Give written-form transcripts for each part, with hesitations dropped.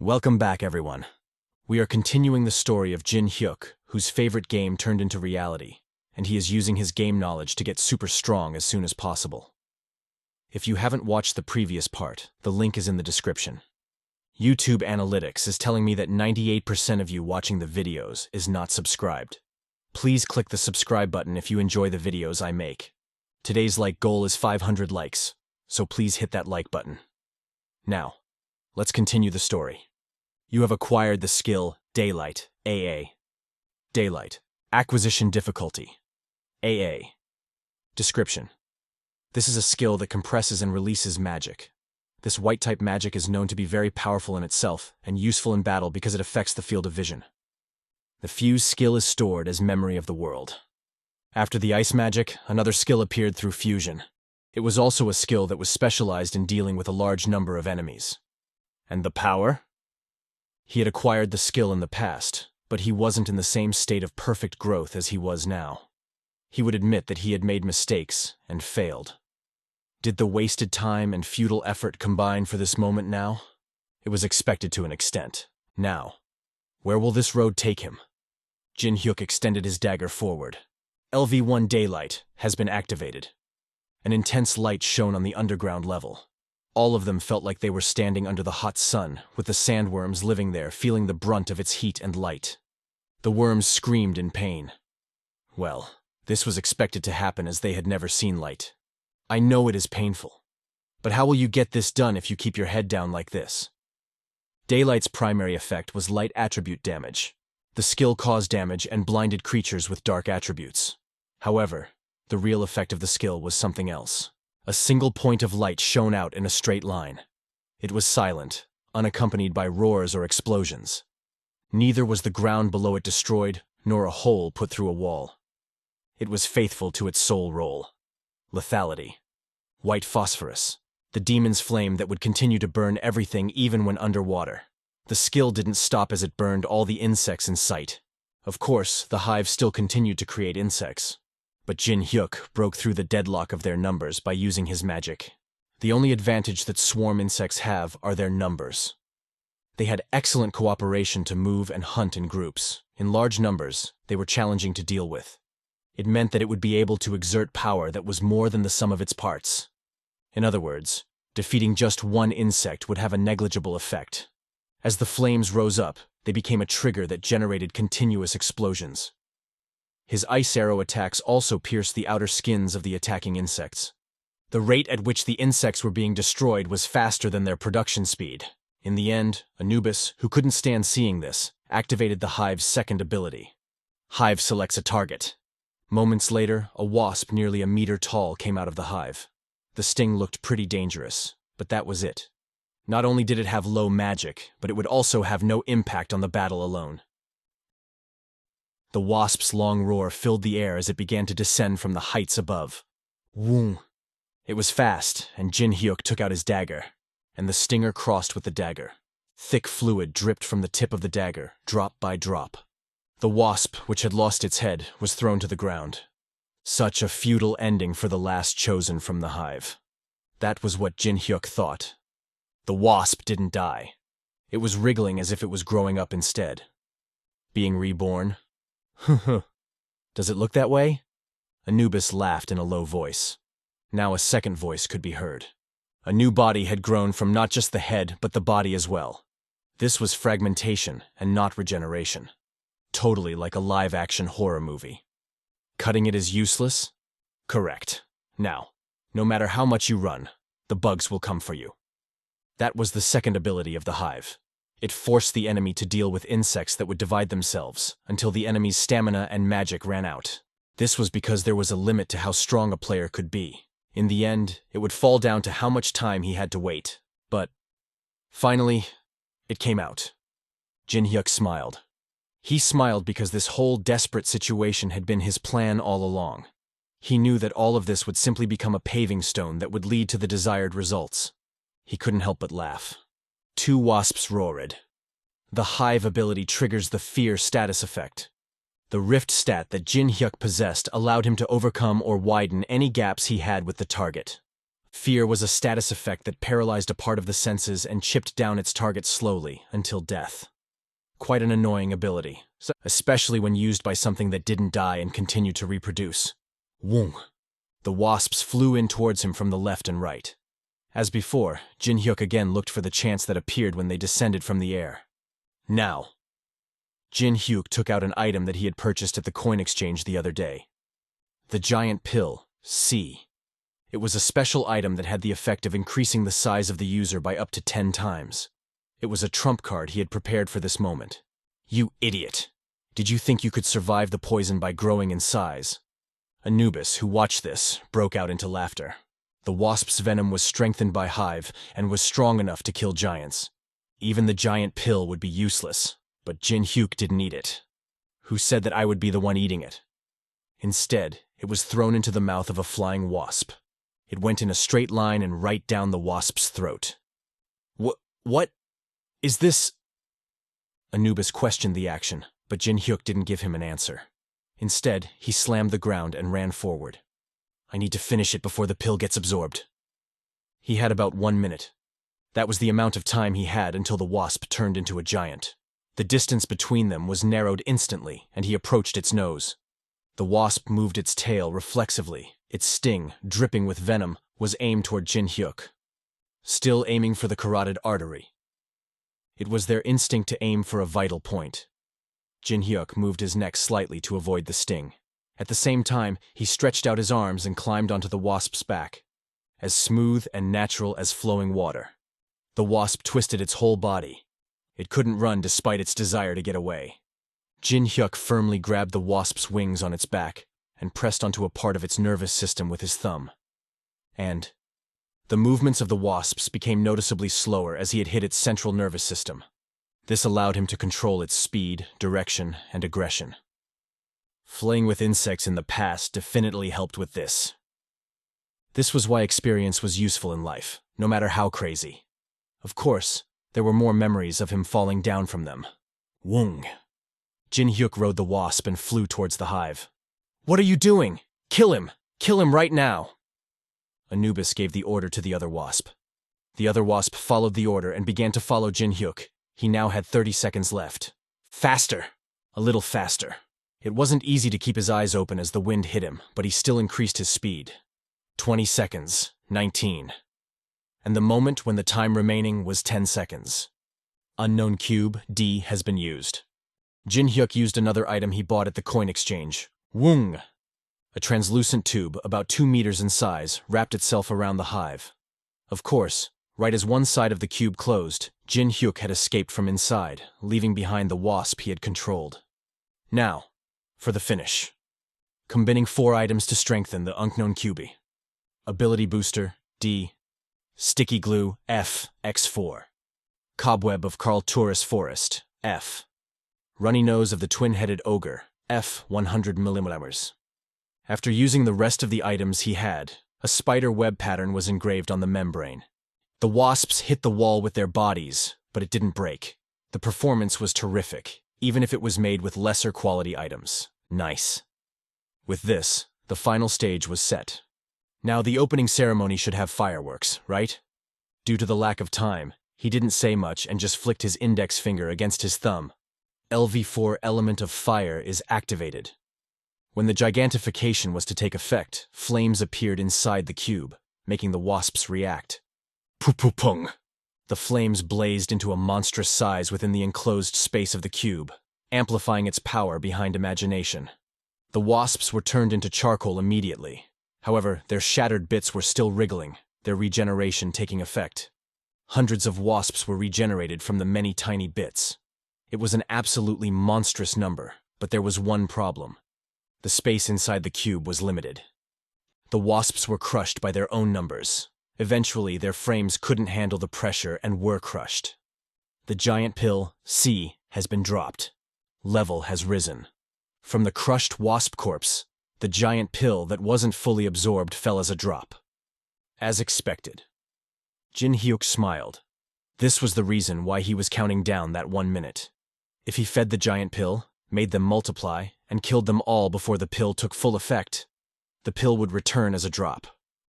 Welcome back, everyone. We are continuing the story of Jin-huk, whose favorite game turned into reality, and he is using his game knowledge to get super strong as soon as possible. If you haven't watched the previous part, the link is in the description. YouTube Analytics is telling me that 98% of you watching the videos is not subscribed. Please click the subscribe button if you enjoy the videos I make. Today's like goal is 500 likes, so please hit that like button. Now, let's continue the story. You have acquired the skill Daylight, AA. Daylight. Acquisition difficulty. AA. Description. This is a skill that compresses and releases magic. This white-type magic is known to be very powerful in itself and useful in battle because it affects the field of vision. The fuse skill is stored as memory of the world. After the ice magic, another skill appeared through fusion. It was also a skill that was specialized in dealing with a large number of enemies. And the power? He had acquired the skill in the past, but he wasn't in the same state of perfect growth as he was now. He would admit that he had made mistakes and failed. Did the wasted time and futile effort combine for this moment now? It was expected to an extent. Now, where will this road take him? Jin-huk extended his dagger forward. LV1 Daylight has been activated. An intense light shone on the underground level. All of them felt like they were standing under the hot sun, with the sandworms living there feeling the brunt of its heat and light. The worms screamed in pain. Well, this was expected to happen as they had never seen light. I know it is painful. But how will you get this done if you keep your head down like this? Daylight's primary effect was light attribute damage. The skill caused damage and blinded creatures with dark attributes. However, the real effect of the skill was something else. A single point of light shone out in a straight line. It was silent, unaccompanied by roars or explosions. Neither was the ground below it destroyed, nor a hole put through a wall. It was faithful to its sole role. Lethality. White phosphorus. The demon's flame that would continue to burn everything even when underwater. The skill didn't stop as it burned all the insects in sight. Of course, the Hive still continued to create insects. But Jin-huk broke through the deadlock of their numbers by using his magic. The only advantage that swarm insects have are their numbers. They had excellent cooperation to move and hunt in groups. In large numbers, they were challenging to deal with. It meant that it would be able to exert power that was more than the sum of its parts. In other words, defeating just one insect would have a negligible effect. As the flames rose up, they became a trigger that generated continuous explosions. His ice arrow attacks also pierced the outer skins of the attacking insects. The rate at which the insects were being destroyed was faster than their production speed. In the end, Anubis, who couldn't stand seeing this, activated the Hive's second ability. Hive selects a target. Moments later, a wasp nearly a meter tall came out of the Hive. The sting looked pretty dangerous, but that was it. Not only did it have low magic, but it would also have no impact on the battle alone. The wasp's long roar filled the air as it began to descend from the heights above. Woom! It was fast, and Jin-huk took out his dagger, and the stinger crossed with the dagger. Thick fluid dripped from the tip of the dagger, drop by drop. The wasp, which had lost its head, was thrown to the ground. Such a futile ending for the last chosen from the Hive. That was what Jin-huk thought. The wasp didn't die. It was wriggling as if it was growing up instead. Being reborn? Does it look that way? Anubis laughed in a low voice. Now a second voice could be heard. A new body had grown from not just the head, but the body as well. This was fragmentation and not regeneration. Totally like a live-action horror movie. Cutting it is useless? Correct. Now, no matter how much you run, the bugs will come for you. That was the second ability of the Hive. It forced the enemy to deal with insects that would divide themselves until the enemy's stamina and magic ran out. This was because there was a limit to how strong a player could be. In the end, it would fall down to how much time he had to wait. But finally, it came out. Jin-huk smiled. He smiled because this whole desperate situation had been his plan all along. He knew that all of this would simply become a paving stone that would lead to the desired results. He couldn't help but laugh. Two wasps roared. The Hive ability triggers the Fear status effect. The Rift stat that Jin-huk possessed allowed him to overcome or widen any gaps he had with the target. Fear was a status effect that paralyzed a part of the senses and chipped down its target slowly until death. Quite an annoying ability, especially when used by something that didn't die and continued to reproduce. Wung. The wasps flew in towards him from the left and right. As before, Jin-huk again looked for the chance that appeared when they descended from the air. Now. Jin-huk took out an item that he had purchased at the coin exchange the other day. The giant pill, C. It was a special item that had the effect of increasing the size of the user by up to 10 times. It was a trump card he had prepared for this moment. You idiot! Did you think you could survive the poison by growing in size? Anubis, who watched this, broke out into laughter. The wasp's venom was strengthened by Hive and was strong enough to kill giants. Even the giant pill would be useless, but Jin-huk didn't eat it. Who said that I would be the one eating it? Instead, it was thrown into the mouth of a flying wasp. It went in a straight line and right down the wasp's throat. What? Is this? Anubis questioned the action, but Jin-huk didn't give him an answer. Instead, he slammed the ground and ran forward. I need to finish it before the pill gets absorbed. He had about 1 minute. That was the amount of time he had until the wasp turned into a giant. The distance between them was narrowed instantly, and he approached its nose. The wasp moved its tail reflexively. Its sting, dripping with venom, was aimed toward Jin-huk. Still aiming for the carotid artery. It was their instinct to aim for a vital point. Jin-huk moved his neck slightly to avoid the sting. At the same time, he stretched out his arms and climbed onto the wasp's back. As smooth and natural as flowing water. The wasp twisted its whole body. It couldn't run despite its desire to get away. Jin-huk firmly grabbed the wasp's wings on its back and pressed onto a part of its nervous system with his thumb. And the movements of the wasps became noticeably slower as he had hit its central nervous system. This allowed him to control its speed, direction, and aggression. Flaying with insects in the past definitely helped with this. This was why experience was useful in life, no matter how crazy. Of course, there were more memories of him falling down from them. Wung. Jin-huk rode the wasp and flew towards the hive. What are you doing? Kill him! Kill him right now! Anubis gave the order to the other wasp. The other wasp followed the order and began to follow Jin-huk. He now had 30 seconds left. Faster! A little faster. It wasn't easy to keep his eyes open as the wind hit him, but he still increased his speed. 20 seconds. 19. And the moment when the time remaining was 10 seconds. Unknown cube, D, has been used. Jin-huk used another item he bought at the coin exchange. Wung! A translucent tube, about 2 meters in size, wrapped itself around the hive. Of course, right as one side of the cube closed, Jin-huk had escaped from inside, leaving behind the wasp he had controlled. Now, for the finish. Combining 4 items to strengthen the unknown cube. Ability booster, D. Sticky glue, F, X4. Cobweb of Carl Tourist Forest, F. Runny nose of the twin-headed ogre, F, 100 mm. After using the rest of the items he had, a spider web pattern was engraved on the membrane. The wasps hit the wall with their bodies, but it didn't break. The performance was terrific, even if it was made with lesser quality items. Nice. With this, the final stage was set. Now the opening ceremony should have fireworks, right? Due to the lack of time, he didn't say much and just flicked his index finger against his thumb. LV4 element of fire is activated. When the gigantification was to take effect, flames appeared inside the cube, making the wasps react. Pu-pu-pung! The flames blazed into a monstrous size within the enclosed space of the cube, amplifying its power behind imagination. The wasps were turned into charcoal immediately. However, their shattered bits were still wriggling, their regeneration taking effect. Hundreds of wasps were regenerated from the many tiny bits. It was an absolutely monstrous number, but there was one problem. The space inside the cube was limited. The wasps were crushed by their own numbers. Eventually, their frames couldn't handle the pressure and were crushed. The giant pill, C, has been dropped. Level has risen. From the crushed wasp corpse, the giant pill that wasn't fully absorbed fell as a drop. As expected. Jin-huk smiled. This was the reason why he was counting down that 1 minute. If he fed the giant pill, made them multiply, and killed them all before the pill took full effect, the pill would return as a drop.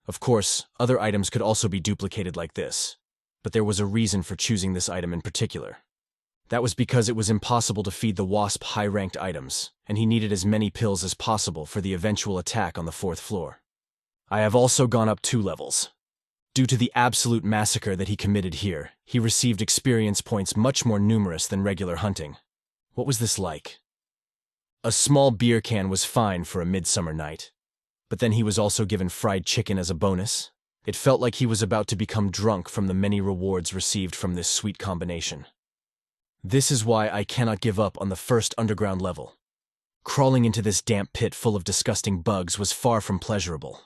Of course, other items could also be duplicated like this, but there was a reason for choosing this item in particular. That was because it was impossible to feed the Wasp high-ranked items, and he needed as many pills as possible for the eventual attack on the 4th floor. I have also gone up 2 levels. Due to the absolute massacre that he committed here, he received experience points much more numerous than regular hunting. What was this like? A small beer can was fine for a midsummer night, but then he was also given fried chicken as a bonus. It felt like he was about to become drunk from the many rewards received from this sweet combination. This is why I cannot give up on the first underground level. Crawling into this damp pit full of disgusting bugs was far from pleasurable.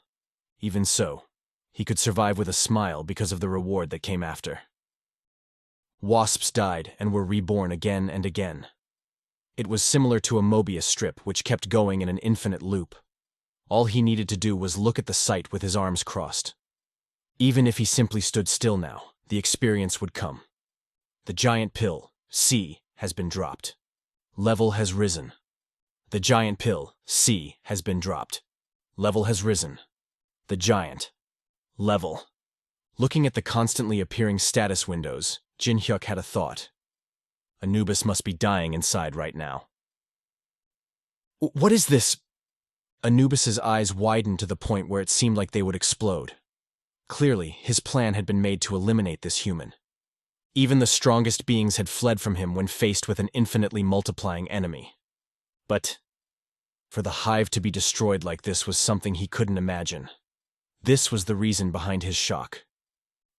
Even so, he could survive with a smile because of the reward that came after. Wasps died and were reborn again and again. It was similar to a Mobius strip which kept going in an infinite loop. All he needed to do was look at the sight with his arms crossed. Even if he simply stood still now, the experience would come. The giant pill, C, has been dropped. Level has risen. The giant pill, C, has been dropped. Level has risen. The giant. Level. Looking at the constantly appearing status windows, Jin-huk had a thought. Anubis must be dying inside right now. What is this? Anubis's eyes widened to the point where it seemed like they would explode. Clearly, his plan had been made to eliminate this human. Even the strongest beings had fled from him when faced with an infinitely multiplying enemy. But for the Hive to be destroyed like this was something he couldn't imagine. This was the reason behind his shock.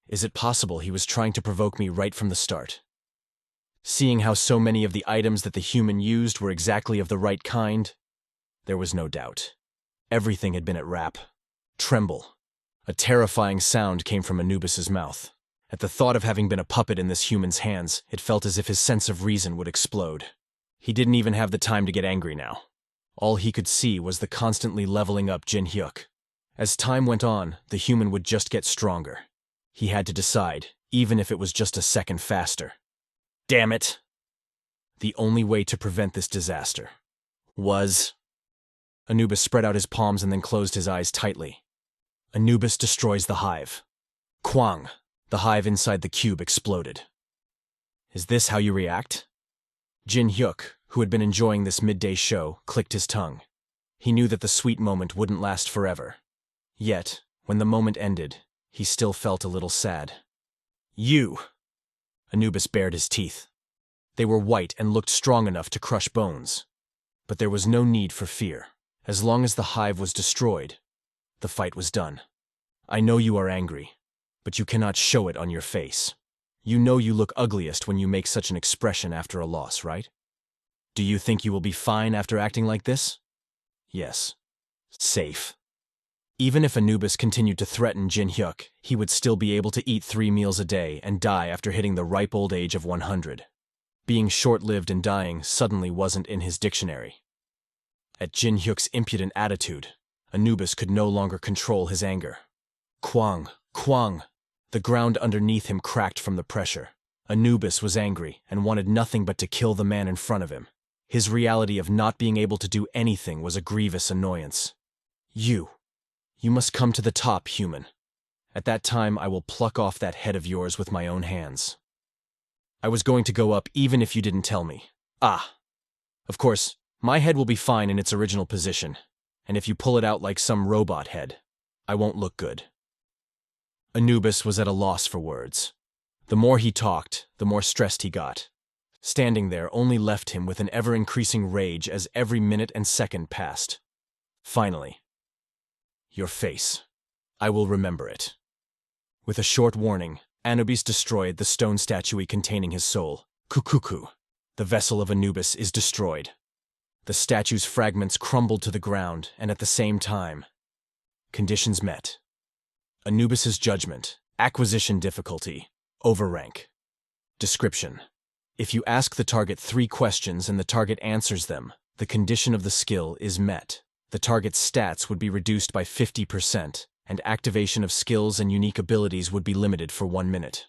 Is it possible he was trying to provoke me right from the start? Seeing how so many of the items that the human used were exactly of the right kind, there was no doubt. Everything had been at wrap. Tremble. A terrifying sound came from Anubis's mouth. At the thought of having been a puppet in this human's hands, it felt as if his sense of reason would explode. He didn't even have the time to get angry now. All he could see was the constantly leveling up Jin-huk. As time went on, the human would just get stronger. He had to decide, even if it was just a second faster. Damn it! The only way to prevent this disaster was... Anubis spread out his palms and then closed his eyes tightly. Anubis destroys the Hive. Kwang! The Hive inside the cube exploded. Is this how you react? Jin-huk, who had been enjoying this midday show, clicked his tongue. He knew that the sweet moment wouldn't last forever. Yet, when the moment ended, he still felt a little sad. You! Anubis bared his teeth. They were white and looked strong enough to crush bones. But there was no need for fear. As long as the Hive was destroyed, the fight was done. I know you are angry, but you cannot show it on your face. You know you look ugliest when you make such an expression after a loss, right? Do you think you will be fine after acting like this? Yes. Safe. Even if Anubis continued to threaten Jin-huk, he would still be able to eat 3 meals a day and die after hitting the ripe old age of 100. Being short-lived and dying suddenly wasn't in his dictionary. At Jin-huk's impudent attitude, Anubis could no longer control his anger. Kwang! Kwang! The ground underneath him cracked from the pressure. Anubis was angry and wanted nothing but to kill the man in front of him. His reality of not being able to do anything was a grievous annoyance. You must come to the top, human. At that time, I will pluck off that head of yours with my own hands. I was going to go up even if you didn't tell me. Of course, my head will be fine in its original position, and if you pull it out like some robot head, I won't look good. Anubis was at a loss for words. The more he talked, the more stressed he got. Standing there only left him with an ever-increasing rage as every minute and second passed. Finally, your face. I will remember it. With a short warning, Anubis destroyed the stone statue containing his soul. Kukuku. The vessel of Anubis is destroyed. The statue's fragments crumbled to the ground, and at the same time, conditions met. Anubis's judgment. Acquisition difficulty. Overrank. Description. If you ask the target 3 questions and the target answers them, the condition of the skill is met. The target's stats would be reduced by 50%, and activation of skills and unique abilities would be limited for 1 minute.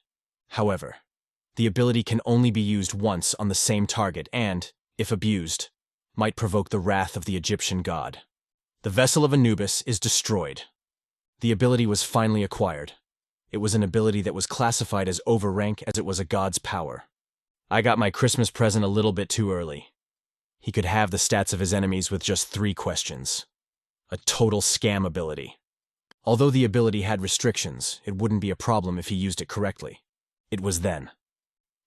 However, the ability can only be used once on the same target and, if abused, might provoke the wrath of the Egyptian god. The vessel of Anubis is destroyed. The ability was finally acquired. It was an ability that was classified as overrank as it was a god's power. I got my Christmas present a little bit too early. He could have the stats of his enemies with just 3 questions. A total scam ability. Although the ability had restrictions, it wouldn't be a problem if he used it correctly. It was then.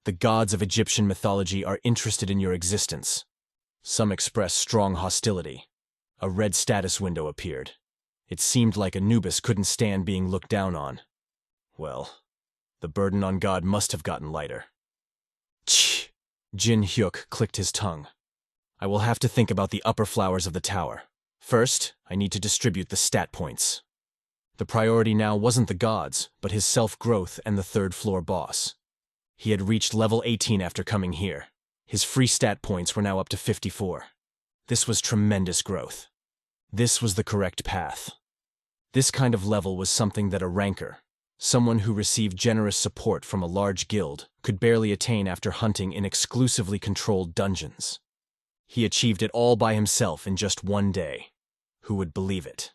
The gods of Egyptian mythology are interested in your existence. Some express strong hostility. A red status window appeared. It seemed like Anubis couldn't stand being looked down on. Well, the burden on God must have gotten lighter. Tch! Jin-huk clicked his tongue. I will have to think about the upper flowers of the tower. First, I need to distribute the stat points. The priority now wasn't the gods, but his self-growth and the 3rd floor boss. He had reached level 18 after coming here. His free stat points were now up to 54. This was tremendous growth. This was the correct path. This kind of level was something that a ranker, someone who received generous support from a large guild, could barely attain after hunting in exclusively controlled dungeons. He achieved it all by himself in just 1 day. Who would believe it?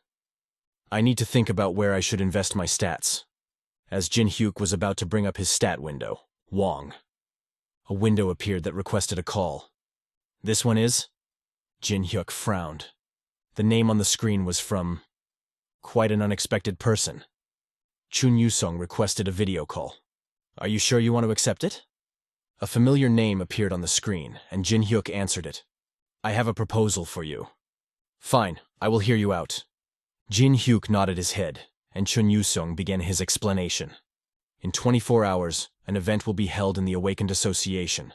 I need to think about where I should invest my stats. As Jin-huk was about to bring up his stat window, Wong. A window appeared that requested a call. This one is? Jin-huk frowned. The name on the screen was from quite an unexpected person. Chun Yu-sung requested a video call. Are you sure you want to accept it? A familiar name appeared on the screen, and Jin-huk answered it. I have a proposal for you. Fine, I will hear you out. Jin-huk nodded his head, and Chun Yu-sung began his explanation. In 24 hours, an event will be held in the Awakened Association.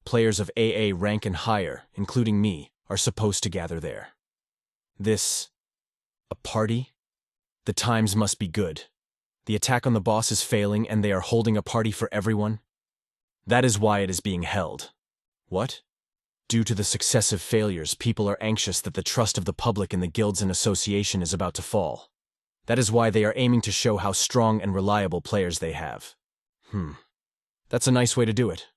Players of AA rank and higher, including me, are supposed to gather there. This... a party? The times must be good. The attack on the boss is failing and they are holding a party for everyone? That is why it is being held. What? Due to the successive failures, people are anxious that the trust of the public in the guilds and association is about to fall. That is why they are aiming to show how strong and reliable players they have. That's a nice way to do it.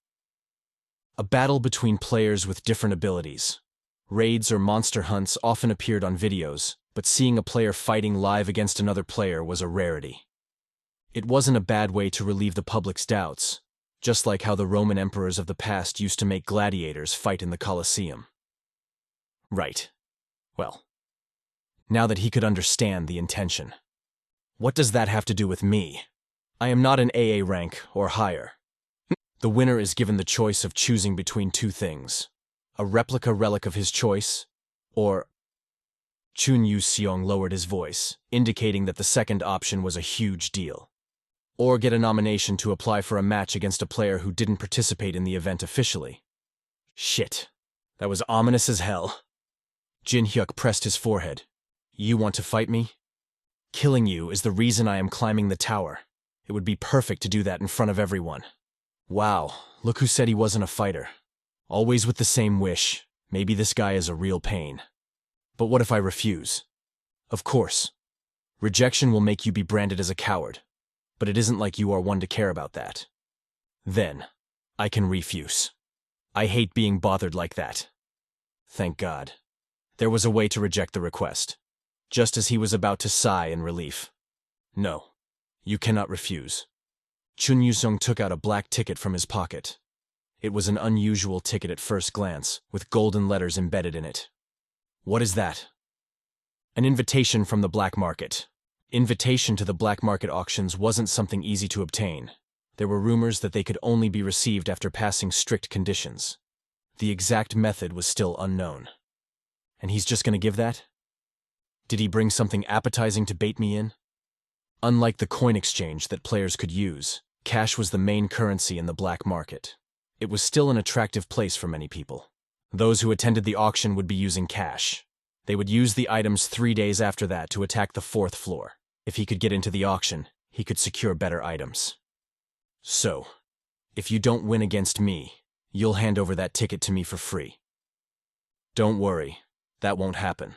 A battle between players with different abilities. Raids or monster hunts often appeared on videos, but seeing a player fighting live against another player was a rarity. It wasn't a bad way to relieve the public's doubts, just like how the Roman emperors of the past used to make gladiators fight in the Colosseum. Right. Well, now that he could understand the intention. What does that have to do with me? I am not an AA rank or higher. The winner is given the choice of choosing between 2 things. A replica relic of his choice, or... Chun Yu-sung lowered his voice, indicating that the second option was a huge deal. Or get a nomination to apply for a match against a player who didn't participate in the event officially. Shit. That was ominous as hell. Jin-huk pressed his forehead. You want to fight me? Killing you is the reason I am climbing the tower. It would be perfect to do that in front of everyone. Wow, look who said he wasn't a fighter. Always with the same wish. Maybe this guy is a real pain. But what if I refuse? Of course. Rejection will make you be branded as a coward. But it isn't like you are one to care about that. Then, I can refuse. I hate being bothered like that. Thank God. There was a way to reject the request, just as he was about to sigh in relief. No, you cannot refuse. Chun Yu-sung took out a black ticket from his pocket. It was an unusual ticket at first glance, with golden letters embedded in it. What is that? An invitation from the black market. Invitation to the black market auctions wasn't something easy to obtain. There were rumors that they could only be received after passing strict conditions. The exact method was still unknown. And he's just going to give that? Did he bring something appetizing to bait me in? Unlike the coin exchange that players could use, cash was the main currency in the black market. It was still an attractive place for many people. Those who attended the auction would be using cash. They would use the items 3 days after that to attack the 4th floor. If he could get into the auction, he could secure better items. So, if you don't win against me, you'll hand over that ticket to me for free. Don't worry, that won't happen.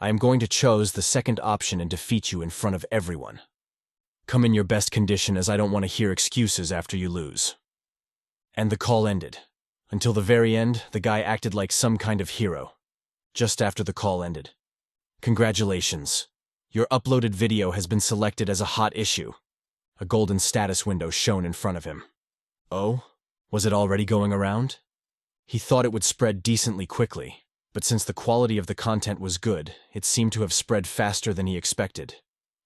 I am going to choose the second option and defeat you in front of everyone. Come in your best condition, as I don't want to hear excuses after you lose. And the call ended. Until the very end, the guy acted like some kind of hero. Just after the call ended. Congratulations. Your uploaded video has been selected as a hot issue. A golden status window shone in front of him. Oh? Was it already going around? He thought it would spread decently quickly, but since the quality of the content was good, it seemed to have spread faster than he expected.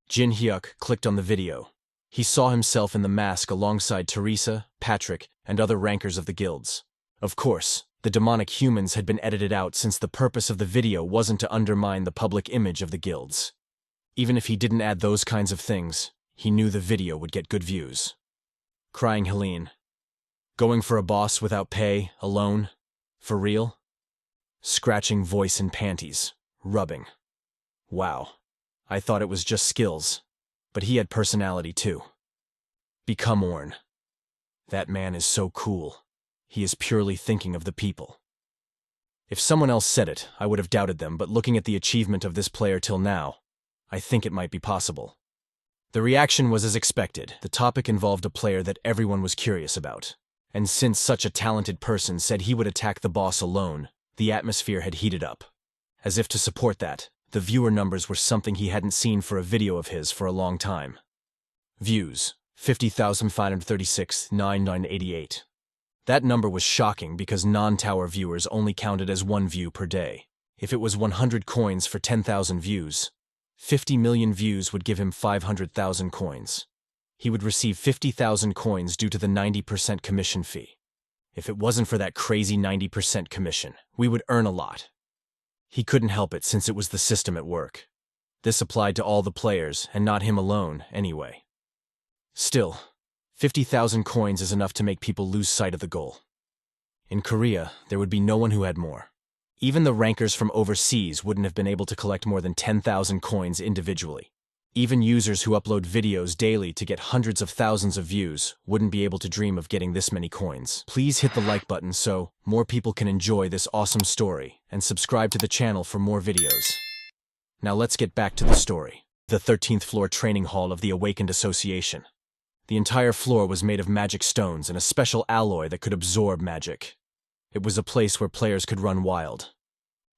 Jin-huk clicked on the video. He saw himself in the mask alongside Teresa, Patrick, and other rankers of the guilds. Of course, the demonic humans had been edited out since the purpose of the video wasn't to undermine the public image of the guilds. Even if he didn't add those kinds of things, he knew the video would get good views. Crying Helene. Going for a boss without pay, alone? For real? Scratching voice in panties. Rubbing. Wow. I thought it was just skills. But he had personality too. Become Orn. That man is so cool. He is purely thinking of the people. If someone else said it, I would have doubted them, but looking at the achievement of this player till now, I think it might be possible. The reaction was as expected. The topic involved a player that everyone was curious about. And since such a talented person said he would attack the boss alone, the atmosphere had heated up. As if to support that, the viewer numbers were something he hadn't seen for a video of his for a long time. Views, 50,536,988. That number was shocking because non-tower viewers only counted as 1 view per day. If it was 100 coins for 10,000 views, 50 million views would give him 500,000 coins. He would receive 50,000 coins due to the 90% commission fee. If it wasn't for that crazy 90% commission, we would earn a lot. He couldn't help it since it was the system at work. This applied to all the players, and not him alone, anyway. Still, 50,000 coins is enough to make people lose sight of the goal. In Korea, there would be no one who had more. Even the rankers from overseas wouldn't have been able to collect more than 10,000 coins individually. Even users who upload videos daily to get hundreds of thousands of views wouldn't be able to dream of getting this many coins. Please hit the like button so more people can enjoy this awesome story, and subscribe to the channel for more videos. Now let's get back to the story. The 13th floor training hall of the Awakened Association. The entire floor was made of magic stones and a special alloy that could absorb magic. It was a place where players could run wild.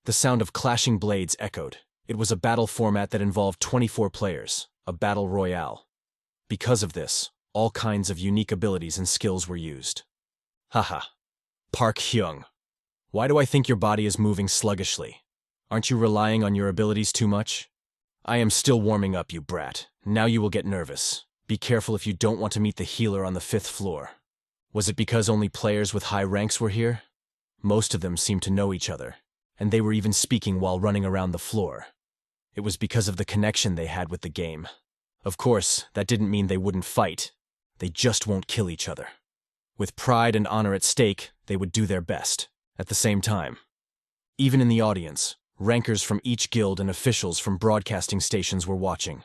The sound of clashing blades echoed. It was a battle format that involved 24 players, a battle royale. Because of this, all kinds of unique abilities and skills were used. Haha. Park Hyung. Why do I think your body is moving sluggishly? Aren't you relying on your abilities too much? I am still warming up, you brat. Now you will get nervous. Be careful if you don't want to meet the healer on the 5th floor. Was it because only players with high ranks were here? Most of them seemed to know each other, and they were even speaking while running around the floor. It was because of the connection they had with the game. Of course, that didn't mean they wouldn't fight. They just won't kill each other. With pride and honor at stake, they would do their best. At the same time, even in the audience, rankers from each guild and officials from broadcasting stations were watching.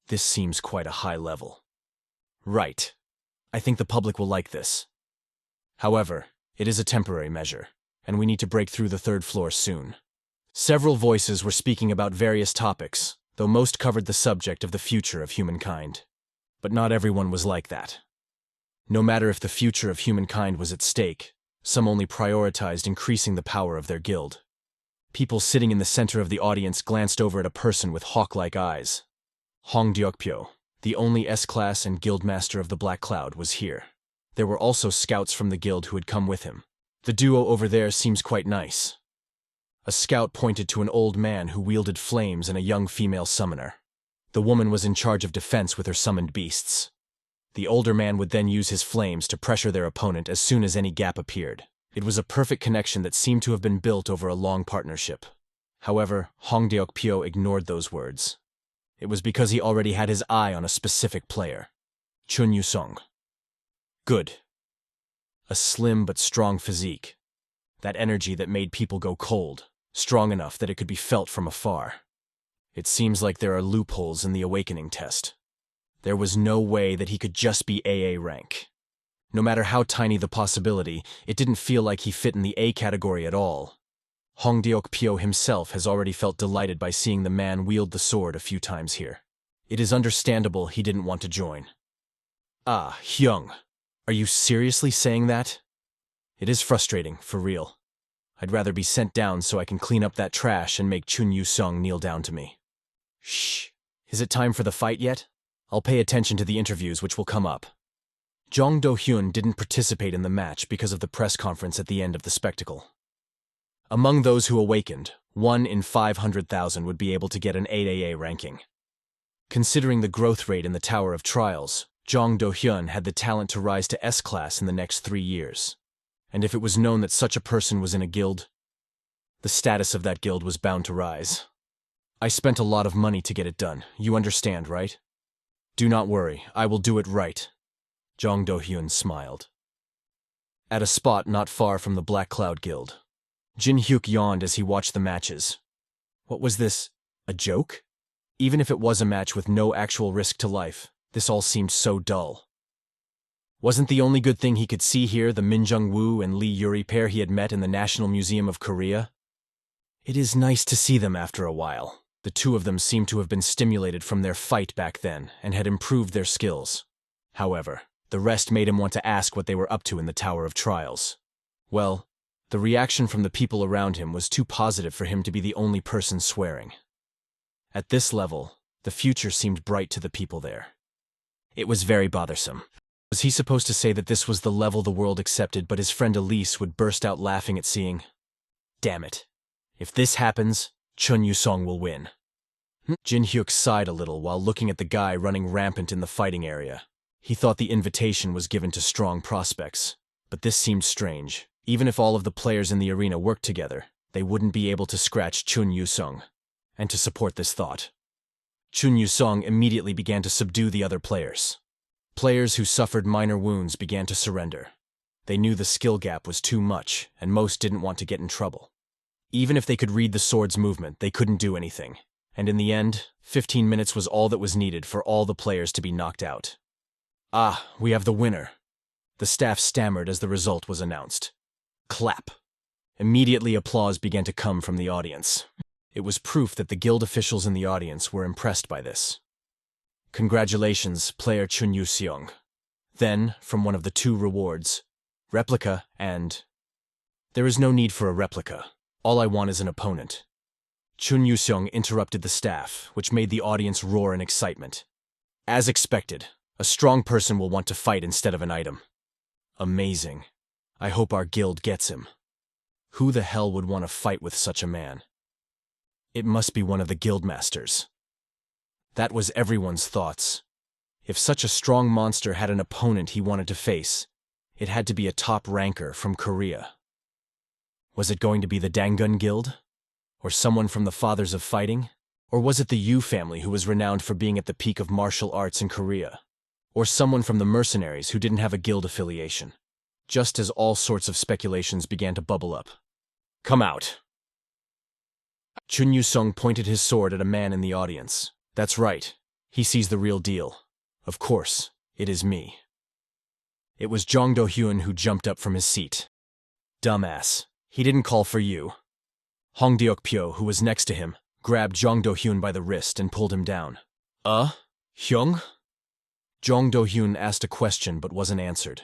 This seems quite a high level. Right. I think the public will like this. However, it is a temporary measure, and we need to break through the 3rd floor soon. Several voices were speaking about various topics, though most covered the subject of the future of humankind. But not everyone was like that. No matter if the future of humankind was at stake, some only prioritized increasing the power of their guild. People sitting in the center of the audience glanced over at a person with hawk-like eyes. Deok-pyo, the only S-class and guildmaster of the Black Cloud, was here. There were also scouts from the guild who had come with him. The duo over there seems quite nice. A scout pointed to an old man who wielded flames and a young female summoner. The woman was in charge of defense with her summoned beasts. The older man would then use his flames to pressure their opponent as soon as any gap appeared. It was a perfect connection that seemed to have been built over a long partnership. However, Deok-pyo ignored those words. It was because he already had his eye on a specific player. Chun Yu-sung. Good. A slim but strong physique. That energy that made people go cold, strong enough that it could be felt from afar. It seems like there are loopholes in the awakening test. There was no way that he could just be AA rank. No matter how tiny the possibility, it didn't feel like he fit in the A category at all. Deok-pyo himself has already felt delighted by seeing the man wield the sword a few times here. It is understandable he didn't want to join. Ah, Hyung, are you seriously saying that? It is frustrating, for real. I'd rather be sent down so I can clean up that trash and make Chun Yu-sung kneel down to me. Shh. Is it time for the fight yet? I'll pay attention to the interviews which will come up. Jong Do-huan didn't participate in the match because of the press conference at the end of the spectacle. Among those who awakened, 1 in 500,000 would be able to get an 8AA ranking. Considering the growth rate in the Tower of Trials, Jong Do-huan had the talent to rise to S-class in the next 3 years. And if it was known that such a person was in a guild, the status of that guild was bound to rise. I spent a lot of money to get it done, you understand, right? Do not worry, I will do it right. Jong Do-huan smiled. At a spot not far from the Black Cloud Guild, Jin-huk yawned as he watched the matches. What was this? A joke? Even if it was a match with no actual risk to life, this all seemed so dull. Wasn't the only good thing he could see here the Min Jung-woo and Lee Yuri pair he had met in the National Museum of Korea? It is nice to see them after a while. The two of them seemed to have been stimulated from their fight back then and had improved their skills. However, the rest made him want to ask what they were up to in the Tower of Trials. Well, the reaction from the people around him was too positive for him to be the only person swearing. At this level, the future seemed bright to the people there. It was very bothersome. Was he supposed to say that this was the level the world accepted, but his friend Elise would burst out laughing at seeing? Damn it. If this happens, Chun Yu-sung will win. Jin-huk sighed a little while looking at the guy running rampant in the fighting area. He thought the invitation was given to strong prospects, but this seemed strange. Even if all of the players in the arena worked together, they wouldn't be able to scratch Chun Yu-sung. And to support this thought, Chun Yu-sung immediately began to subdue the other players. Players who suffered minor wounds began to surrender. They knew the skill gap was too much, and most didn't want to get in trouble. Even if they could read the sword's movement, they couldn't do anything. And in the end, 15 minutes was all that was needed for all the players to be knocked out. Ah, we have the winner. The staff stammered as the result was announced. Clap. Immediately applause began to come from the audience. It was proof that the guild officials in the audience were impressed by this. Congratulations, player Chun Yu-sung. Then, from one of the two rewards, replica and... There is no need for a replica. All I want is an opponent. Chun Yu-sung interrupted the staff, which made the audience roar in excitement. As expected, a strong person will want to fight instead of an item. Amazing. I hope our guild gets him. Who the hell would want to fight with such a man? It must be one of the guild masters. That was everyone's thoughts. If such a strong monster had an opponent he wanted to face, it had to be a top ranker from Korea. Was it going to be the Dangun Guild? Or someone from the Fathers of Fighting? Or was it the Yu family who was renowned for being at the peak of martial arts in Korea? Or someone from the mercenaries who didn't have a guild affiliation? Just as all sorts of speculations began to bubble up. Come out. Chun Yu-sung pointed his sword at a man in the audience. That's right. He sees the real deal. Of course, it is me. It was Jong Do-huan who jumped up from his seat. Dumbass. He didn't call for you. Hong Deok-pyo, who was next to him, grabbed Jong Do-huan by the wrist and pulled him down. Hyung? Jong Do-huan asked a question but wasn't answered.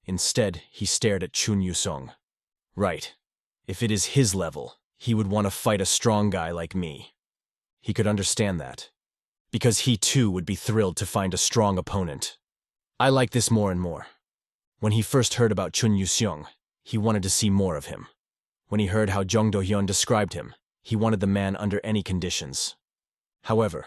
Instead, he stared at Chun Yu-sung. Right. If it is his level, he would want to fight a strong guy like me. He could understand that. Because he too would be thrilled to find a strong opponent. I like this more and more. When he first heard about Chun Yu-sung, he wanted to see more of him. When he heard how Jong Do-huan described him, he wanted the man under any conditions. However,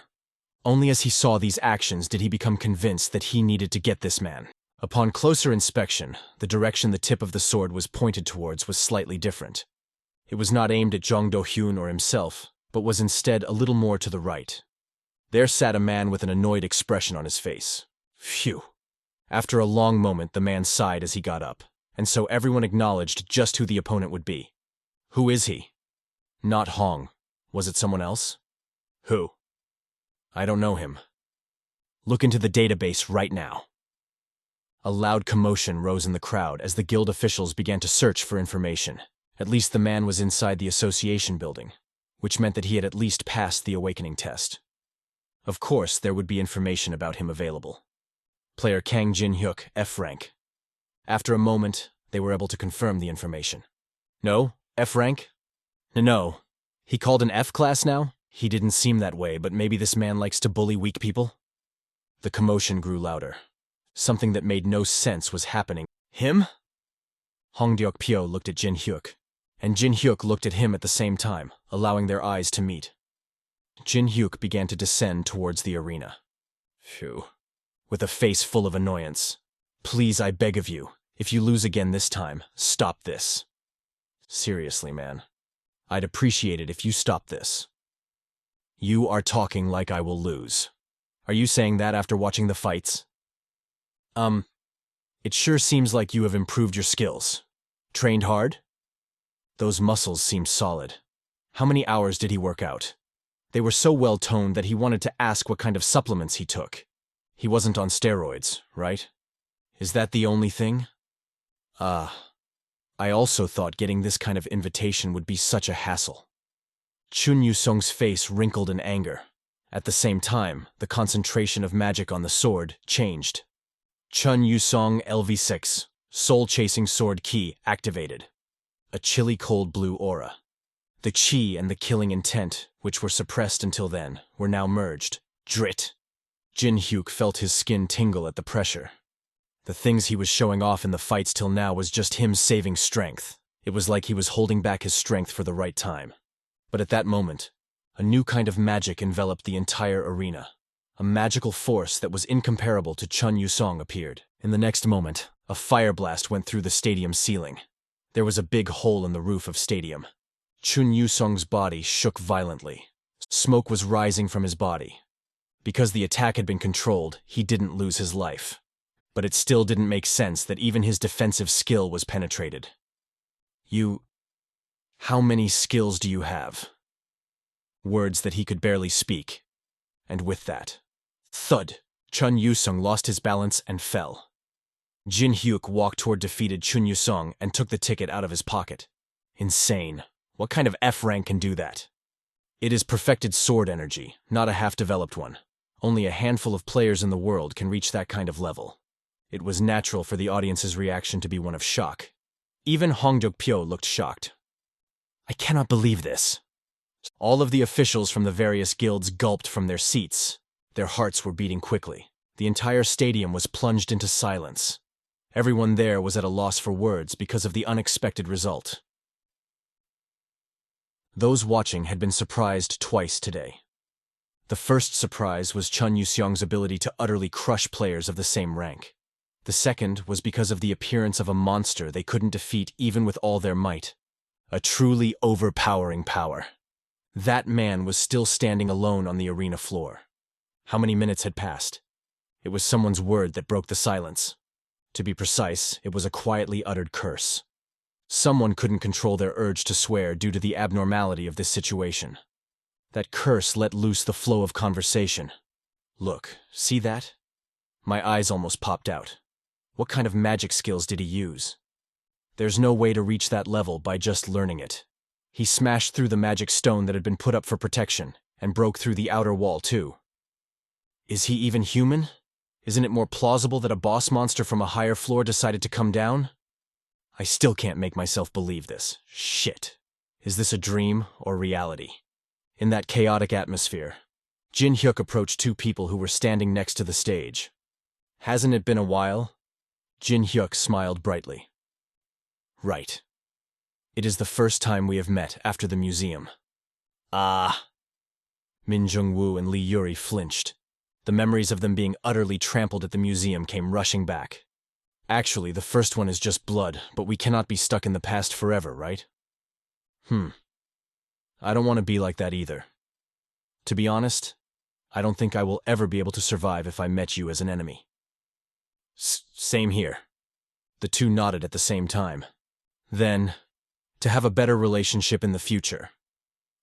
only as he saw these actions did he become convinced that he needed to get this man. Upon closer inspection, the direction the tip of the sword was pointed towards was slightly different. It was not aimed at Jong Do-huan or himself, but was instead a little more to the right. There sat a man with an annoyed expression on his face. Phew. After a long moment, the man sighed as he got up, and so everyone acknowledged just who the opponent would be. Who is he? Not Hong. Was it someone else? Who? I don't know him. Look into the database right now. A loud commotion rose in the crowd as the guild officials began to search for information. At least the man was inside the association building, which meant that he had at least passed the awakening test. Of course, there would be information about him available. Player Kang Jin-huk, F rank. After a moment, they were able to confirm the information. No? F rank? No. He called an F class now? He didn't seem that way, but maybe this man likes to bully weak people? The commotion grew louder. Something that made no sense was happening. Him? Deok-pyo looked at Jin-huk, and Jin-huk looked at him at the same time, allowing their eyes to meet. Jin-huk began to descend towards the arena. Phew. With a face full of annoyance. Please, I beg of you, if you lose again this time, stop this. Seriously, man. I'd appreciate it if you stop this. You are talking like I will lose. Are you saying that after watching the fights? It sure seems like you have improved your skills. Trained hard? Those muscles seem solid. How many hours did he work out? They were so well-toned that he wanted to ask what kind of supplements he took. He wasn't on steroids, right? Is that the only thing? I also thought getting this kind of invitation would be such a hassle. Chun Yu-sung's face wrinkled in anger. At the same time, the concentration of magic on the sword changed. Chun Yu-sung LV6, soul-chasing sword key activated. A chilly cold blue aura. The chi and the killing intent, which were suppressed until then, were now merged. Drit! Jin-huk felt his skin tingle at the pressure. The things he was showing off in the fights till now was just him saving strength. It was like he was holding back his strength for the right time. But at that moment, a new kind of magic enveloped the entire arena. A magical force that was incomparable to Chun Yu-sung appeared. In the next moment, a fire blast went through the stadium ceiling. There was a big hole in the roof of stadium. Chun Yu-sung's body shook violently. Smoke was rising from his body. Because the attack had been controlled, he didn't lose his life. But it still didn't make sense that even his defensive skill was penetrated. How many skills do you have? Words that he could barely speak. And with that, thud! Chun Yu-sung lost his balance and fell. Jin-huk walked toward defeated Chun Yu-sung and took the ticket out of his pocket. Insane. What kind of F rank can do that? It is perfected sword energy, not a half-developed one. Only a handful of players in the world can reach that kind of level. It was natural for the audience's reaction to be one of shock. Even Deok-pyo looked shocked. I cannot believe this. All of the officials from the various guilds gulped from their seats. Their hearts were beating quickly. The entire stadium was plunged into silence. Everyone there was at a loss for words because of the unexpected result. Those watching had been surprised twice today. The first surprise was Chun Yu-sung's ability to utterly crush players of the same rank. The second was because of the appearance of a monster they couldn't defeat even with all their might. A truly overpowering power. That man was still standing alone on the arena floor. How many minutes had passed? It was someone's word that broke the silence. To be precise, it was a quietly uttered curse. Someone couldn't control their urge to swear due to the abnormality of this situation. That curse let loose the flow of conversation. Look, see that? My eyes almost popped out. What kind of magic skills did he use? There's no way to reach that level by just learning it. He smashed through the magic stone that had been put up for protection, and broke through the outer wall too. Is he even human? Isn't it more plausible that a boss monster from a higher floor decided to come down? I still can't make myself believe this. Shit. Is this a dream or reality? In that chaotic atmosphere, Jin-huk approached two people who were standing next to the stage. Hasn't it been a while? Jin-huk smiled brightly. Right. It is the first time we have met after the museum. Ah. Min Jung-woo and Lee Yuri flinched. The memories of them being utterly trampled at the museum came rushing back. Actually, the first one is just blood, but we cannot be stuck in the past forever, right? I don't want to be like that either. To be honest, I don't think I will ever be able to survive if I met you as an enemy. Same here. The two nodded at the same time. Then, to have a better relationship in the future,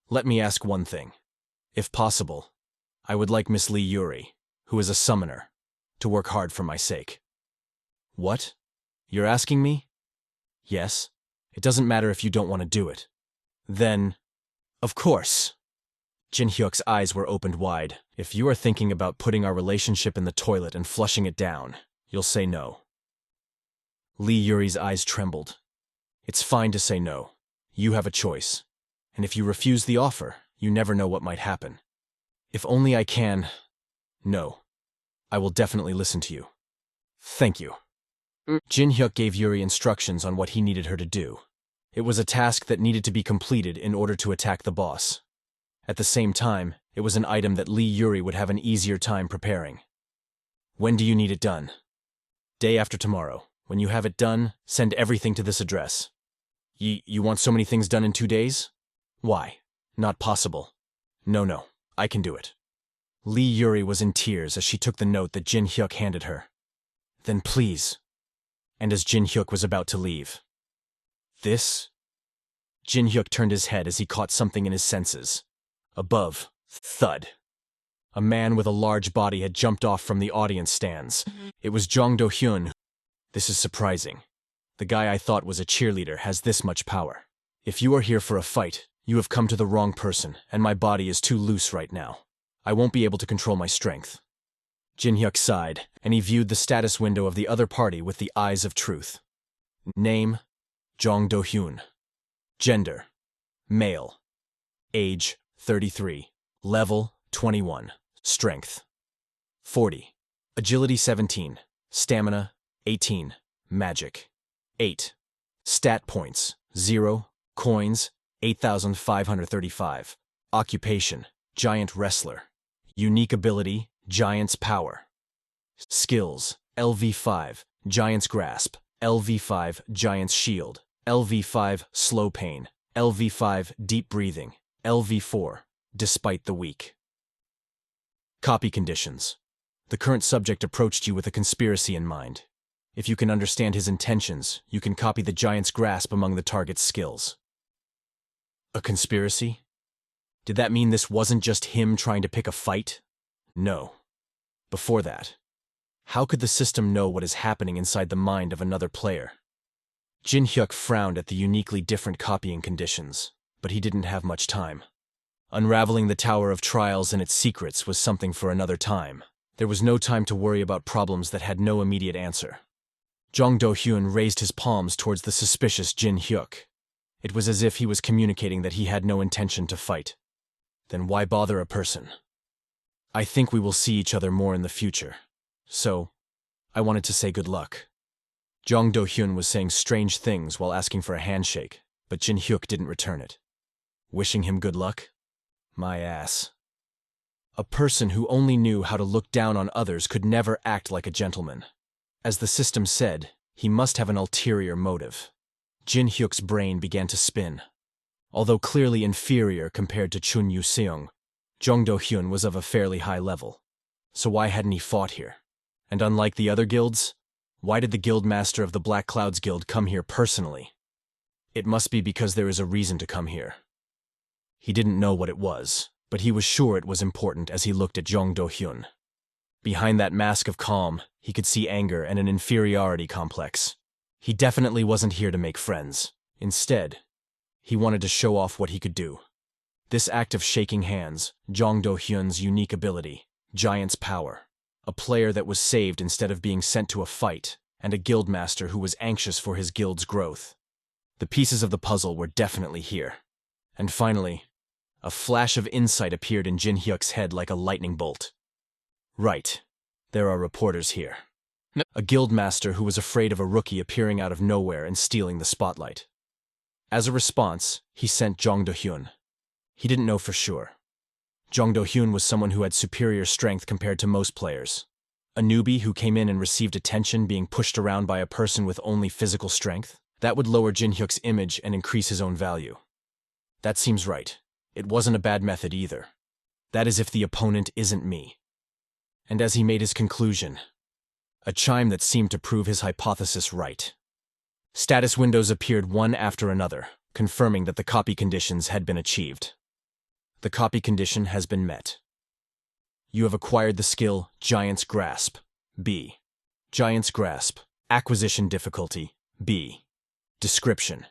let me ask one thing. If possible, I would like Miss Lee Yuri, who is a summoner, to work hard for my sake. What? You're asking me? Yes. It doesn't matter if you don't want to do it. Then, of course. Jin-huk's eyes were opened wide. If you are thinking about putting our relationship in the toilet and flushing it down, you'll say no. Lee Yuri's eyes trembled. It's fine to say no. You have a choice. And if you refuse the offer, You never know what might happen. If only I can… No. I will definitely listen to you. Thank you. Jin-huk gave Yuri instructions on what he needed her to do. It was a task that needed to be completed in order to attack the boss. At the same time, it was an item that Lee Yuri would have an easier time preparing. When do you need it done? Day after tomorrow. When you have it done, send everything to this address. You want so many things done in 2 days? Why? Not possible. No, I can do it. Lee Yuri was in tears as she took the note that Jin-huk handed her. Then please. And as Jin-huk was about to leave. This? Jin-huk turned his head as he caught something in his senses. Above, thud. A man with a large body had jumped off from the audience stands. It was Jong Do-huan. This is surprising. The guy I thought was a cheerleader has this much power. If you are here for a fight, you have come to the wrong person, and my body is too loose right now. I won't be able to control my strength. Jin-huk sighed, and he viewed the status window of the other party with the eyes of truth. Name, Jong Do-huan. Gender, male. Age, 33. Level, 21. Strength, 40. Agility, 17. Stamina, 18. Magic, 8. Stat points, 0. Coins, 8,535. Occupation, giant wrestler. Unique ability, Giant's Power. Skills, LV5, Giant's Grasp, LV5, Giant's Shield, LV5, Slow Pain, LV5, Deep Breathing, LV4, Despite the Weak. Copy conditions. The current subject approached you with a conspiracy in mind. If you can understand his intentions, you can copy the Giant's Grasp among the target's skills. A conspiracy? Did that mean this wasn't just him trying to pick a fight? No. Before that, how could the system know what is happening inside the mind of another player? Jin-huk frowned at the uniquely different copying conditions, but he didn't have much time. Unraveling the Tower of Trials and its secrets was something for another time. There was no time to worry about problems that had no immediate answer. Jong Do-huan raised his palms towards the suspicious Jin-huk. It was as if he was communicating that he had no intention to fight. Then why bother a person? I think we will see each other more in the future. So, I wanted to say good luck. Jong Do-huan was saying strange things while asking for a handshake, but Jin-huk didn't return it. Wishing him good luck? My ass. A person who only knew how to look down on others could never act like a gentleman. As the system said, he must have an ulterior motive. Jin-huk's brain began to spin. Although clearly inferior compared to Chun Yu-sung, Jong Do-huan was of a fairly high level. So why hadn't he fought here? And unlike the other guilds, why did the guildmaster of the Black Clouds Guild come here personally? It must be because there is a reason to come here. He didn't know what it was, but he was sure it was important as he looked at Jong Do-huan. Behind that mask of calm, he could see anger and an inferiority complex. He definitely wasn't here to make friends. Instead, he wanted to show off what he could do. This act of shaking hands, Jong Do-huan's unique ability, Giant's Power, a player that was saved instead of being sent to a fight, and a guildmaster who was anxious for his guild's growth. The pieces of the puzzle were definitely here. And finally, a flash of insight appeared in Jin-huk's head like a lightning bolt. Right, there are reporters here. A guildmaster who was afraid of a rookie appearing out of nowhere and stealing the spotlight. As a response, he sent Jong Do-huan. He didn't know for sure. Jong Do-huan was someone who had superior strength compared to most players. A newbie who came in and received attention being pushed around by a person with only physical strength? That would lower Jin-huk's image and increase his own value. That seems right. It wasn't a bad method either. That is if the opponent isn't me. And as he made his conclusion, a chime that seemed to prove his hypothesis right. Status windows appeared one after another, confirming that the copy conditions had been achieved. The copy condition has been met. You have acquired the skill Giant's Grasp, B. Giant's Grasp, acquisition difficulty, B. Description.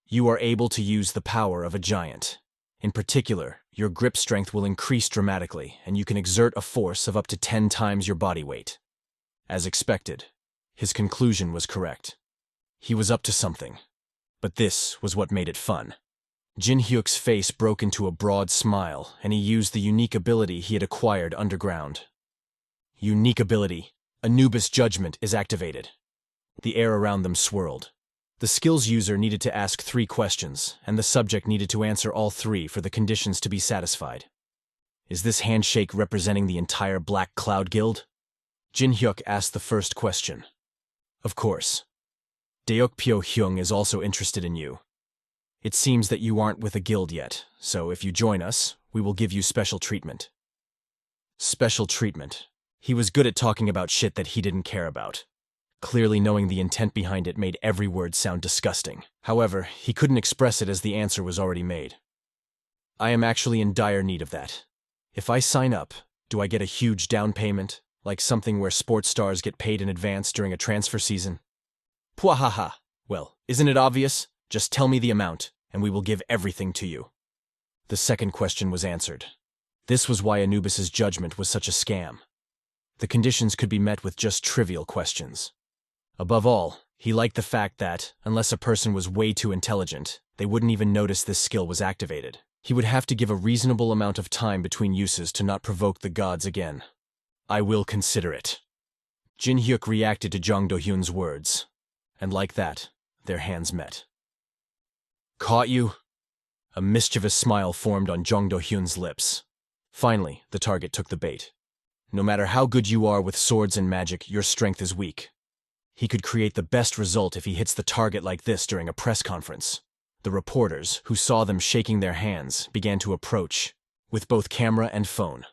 You are able to use the power of a giant. In particular, your grip strength will increase dramatically, and you can exert a force of up to 10 times your body weight. As expected, his conclusion was correct. He was up to something. But this was what made it fun. Jin-huk's face broke into a broad smile, and he used the unique ability he had acquired underground. Unique ability. Anubis judgment is activated. The air around them swirled. The skill's user needed to ask 3 questions, and the subject needed to answer all 3 for the conditions to be satisfied. Is this handshake representing the entire Black Cloud Guild? Jin-huk asked the first question. Of course. Deok-pyo Hyung is also interested in you. It seems that you aren't with a guild yet, so if you join us, we will give you special treatment. Special treatment. He was good at talking about shit that he didn't care about. Clearly knowing the intent behind it made every word sound disgusting. However, he couldn't express it as the answer was already made. I am actually in dire need of that. If I sign up, do I get a huge down payment, like something where sports stars get paid in advance during a transfer season? Pwahaha. Well, isn't it obvious? Just tell me the amount, and we will give everything to you. The second question was answered. This was why Anubis's judgment was such a scam. The conditions could be met with just trivial questions. Above all, he liked the fact that, unless a person was way too intelligent, they wouldn't even notice this skill was activated. He would have to give a reasonable amount of time between uses to not provoke the gods again. I will consider it. Jin-huk reacted to Jong Do-huan's words, and like that, their hands met. Caught you? A mischievous smile formed on Jong Do-huan's lips. Finally, the target took the bait. No matter how good you are with swords and magic, your strength is weak. He could create the best result if he hits the target like this during a press conference. The reporters, who saw them shaking their hands, began to approach, with both camera and phone.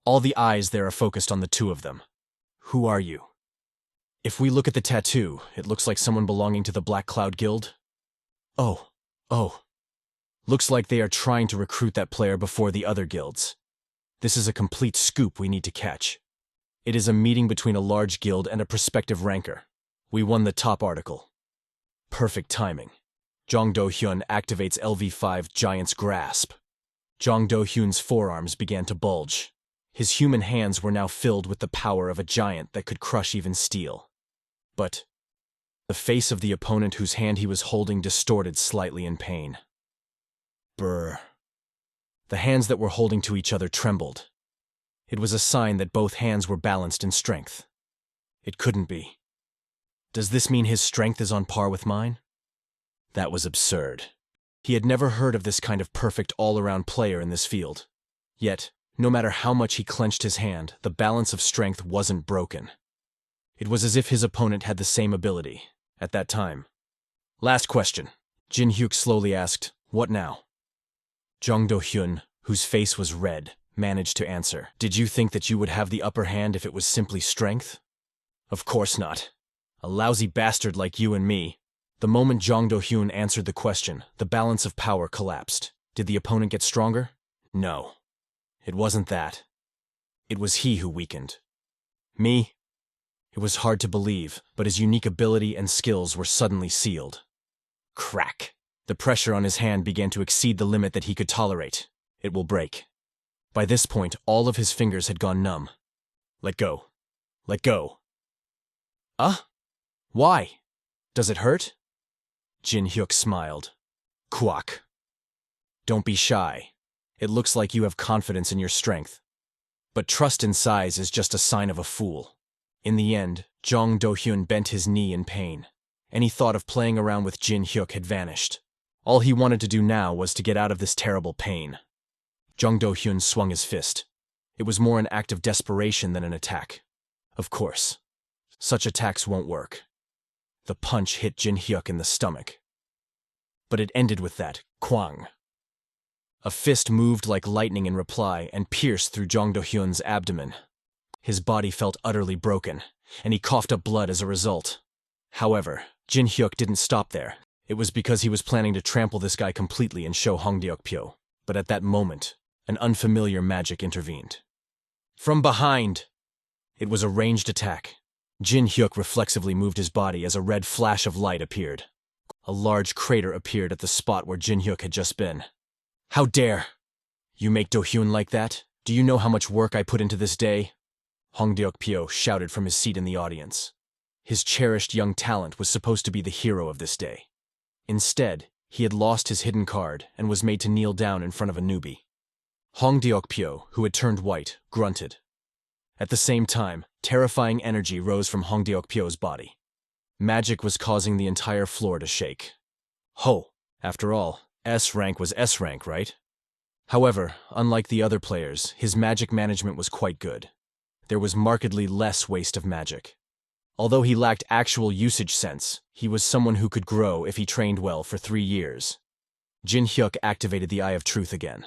All the eyes there are focused on the 2 of them. Who are you? If we look at the tattoo, it looks like someone belonging to the Black Cloud Guild. Oh. Looks like they are trying to recruit that player before the other guilds. This is a complete scoop we need to catch. It is a meeting between a large guild and a prospective ranker. We won the top article. Perfect timing. Jong Do-huan activates LV5 Giant's Grasp. Jong Do-huan's forearms began to bulge. His human hands were now filled with the power of a giant that could crush even steel. But the face of the opponent whose hand he was holding distorted slightly in pain. Brr. The hands that were holding to each other trembled. It was a sign that both hands were balanced in strength. It couldn't be. Does this mean his strength is on par with mine? That was absurd. He had never heard of this kind of perfect all-around player in this field. Yet, no matter how much he clenched his hand, the balance of strength wasn't broken. It was as if his opponent had the same ability, at that time. Last question. Jin-huk slowly asked, what now? Jong Do-huan, whose face was red, managed to answer. Did you think that you would have the upper hand if it was simply strength? Of course not. A lousy bastard like you and me. The moment Jong Do-huan answered the question, the balance of power collapsed. Did the opponent get stronger? No. It wasn't that. It was he who weakened. Me? It was hard to believe, but his unique ability and skills were suddenly sealed. Crack. The pressure on his hand began to exceed the limit that he could tolerate. It will break. By this point, all of his fingers had gone numb. Let go. Let go. Why? Does it hurt? Jin-huk smiled. Quack. Don't be shy. It looks like you have confidence in your strength. But trust in size is just a sign of a fool. In the end, Jong Do-huan bent his knee in pain. Any thought of playing around with Jin-huk had vanished. All he wanted to do now was to get out of this terrible pain. Jong Do-huan swung his fist. It was more an act of desperation than an attack. Of course. Such attacks won't work. The punch hit Jin-huk in the stomach. But it ended with that, quang. A fist moved like lightning in reply and pierced through Jong Do-huan's abdomen. His body felt utterly broken, and he coughed up blood as a result. However, Jin-huk didn't stop there. It was because he was planning to trample this guy completely and show Hong Deok-pyo. But at that moment, an unfamiliar magic intervened. From behind! It was a ranged attack. Jin-huk reflexively moved his body as a red flash of light appeared. A large crater appeared at the spot where Jin-huk had just been. How dare! You make Do-huan like that? Do you know how much work I put into this day? Hong Deok-pyo shouted from his seat in the audience. His cherished young talent was supposed to be the hero of this day. Instead, He had lost his hidden card and was made to kneel down in front of a newbie. Deok-pyo, who had turned white, grunted. At the same time, terrifying energy rose from Deok-pyo's body. Magic was causing the entire floor to shake. After all, S rank was S rank, right? However, unlike the other players, his magic management was quite good. There was markedly less waste of magic. Although he lacked actual usage sense, he was someone who could grow if he trained well for 3 years. Jin-huk activated the Eye of Truth again.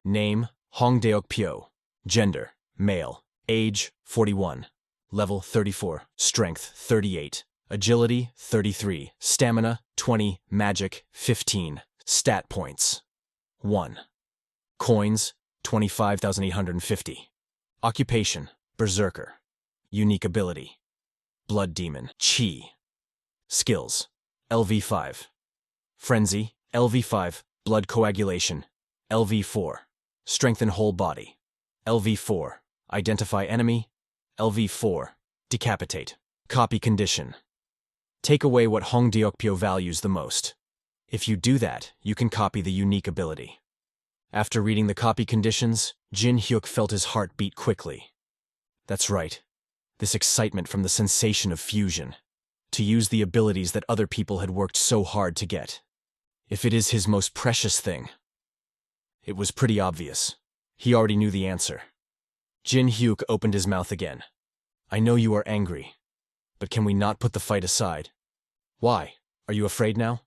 Name, Deok-pyo. Gender, male. Age, 41. Level, 34. Strength, 38. Agility, 33. Stamina, 20. Magic, 15. Stat points, 1. Coins, 25,850. Occupation, Berserker. Unique ability, Blood Demon, Chi. Skills, LV5. Frenzy, LV5. Blood Coagulation, LV4. Strengthen Whole Body, LV4. Identify Enemy, LV4. Decapitate. Copy Condition. Take away what Deok-pyo values the most. If you do that, you can copy the unique ability. After reading the copy conditions, Jin-huk felt his heart beat quickly. That's right. This excitement from the sensation of fusion. To use the abilities that other people had worked so hard to get. If it is his most precious thing. It was pretty obvious. He already knew the answer. Jin-huk opened his mouth again. I know you are angry. But can we not put the fight aside? Why? Are you afraid now?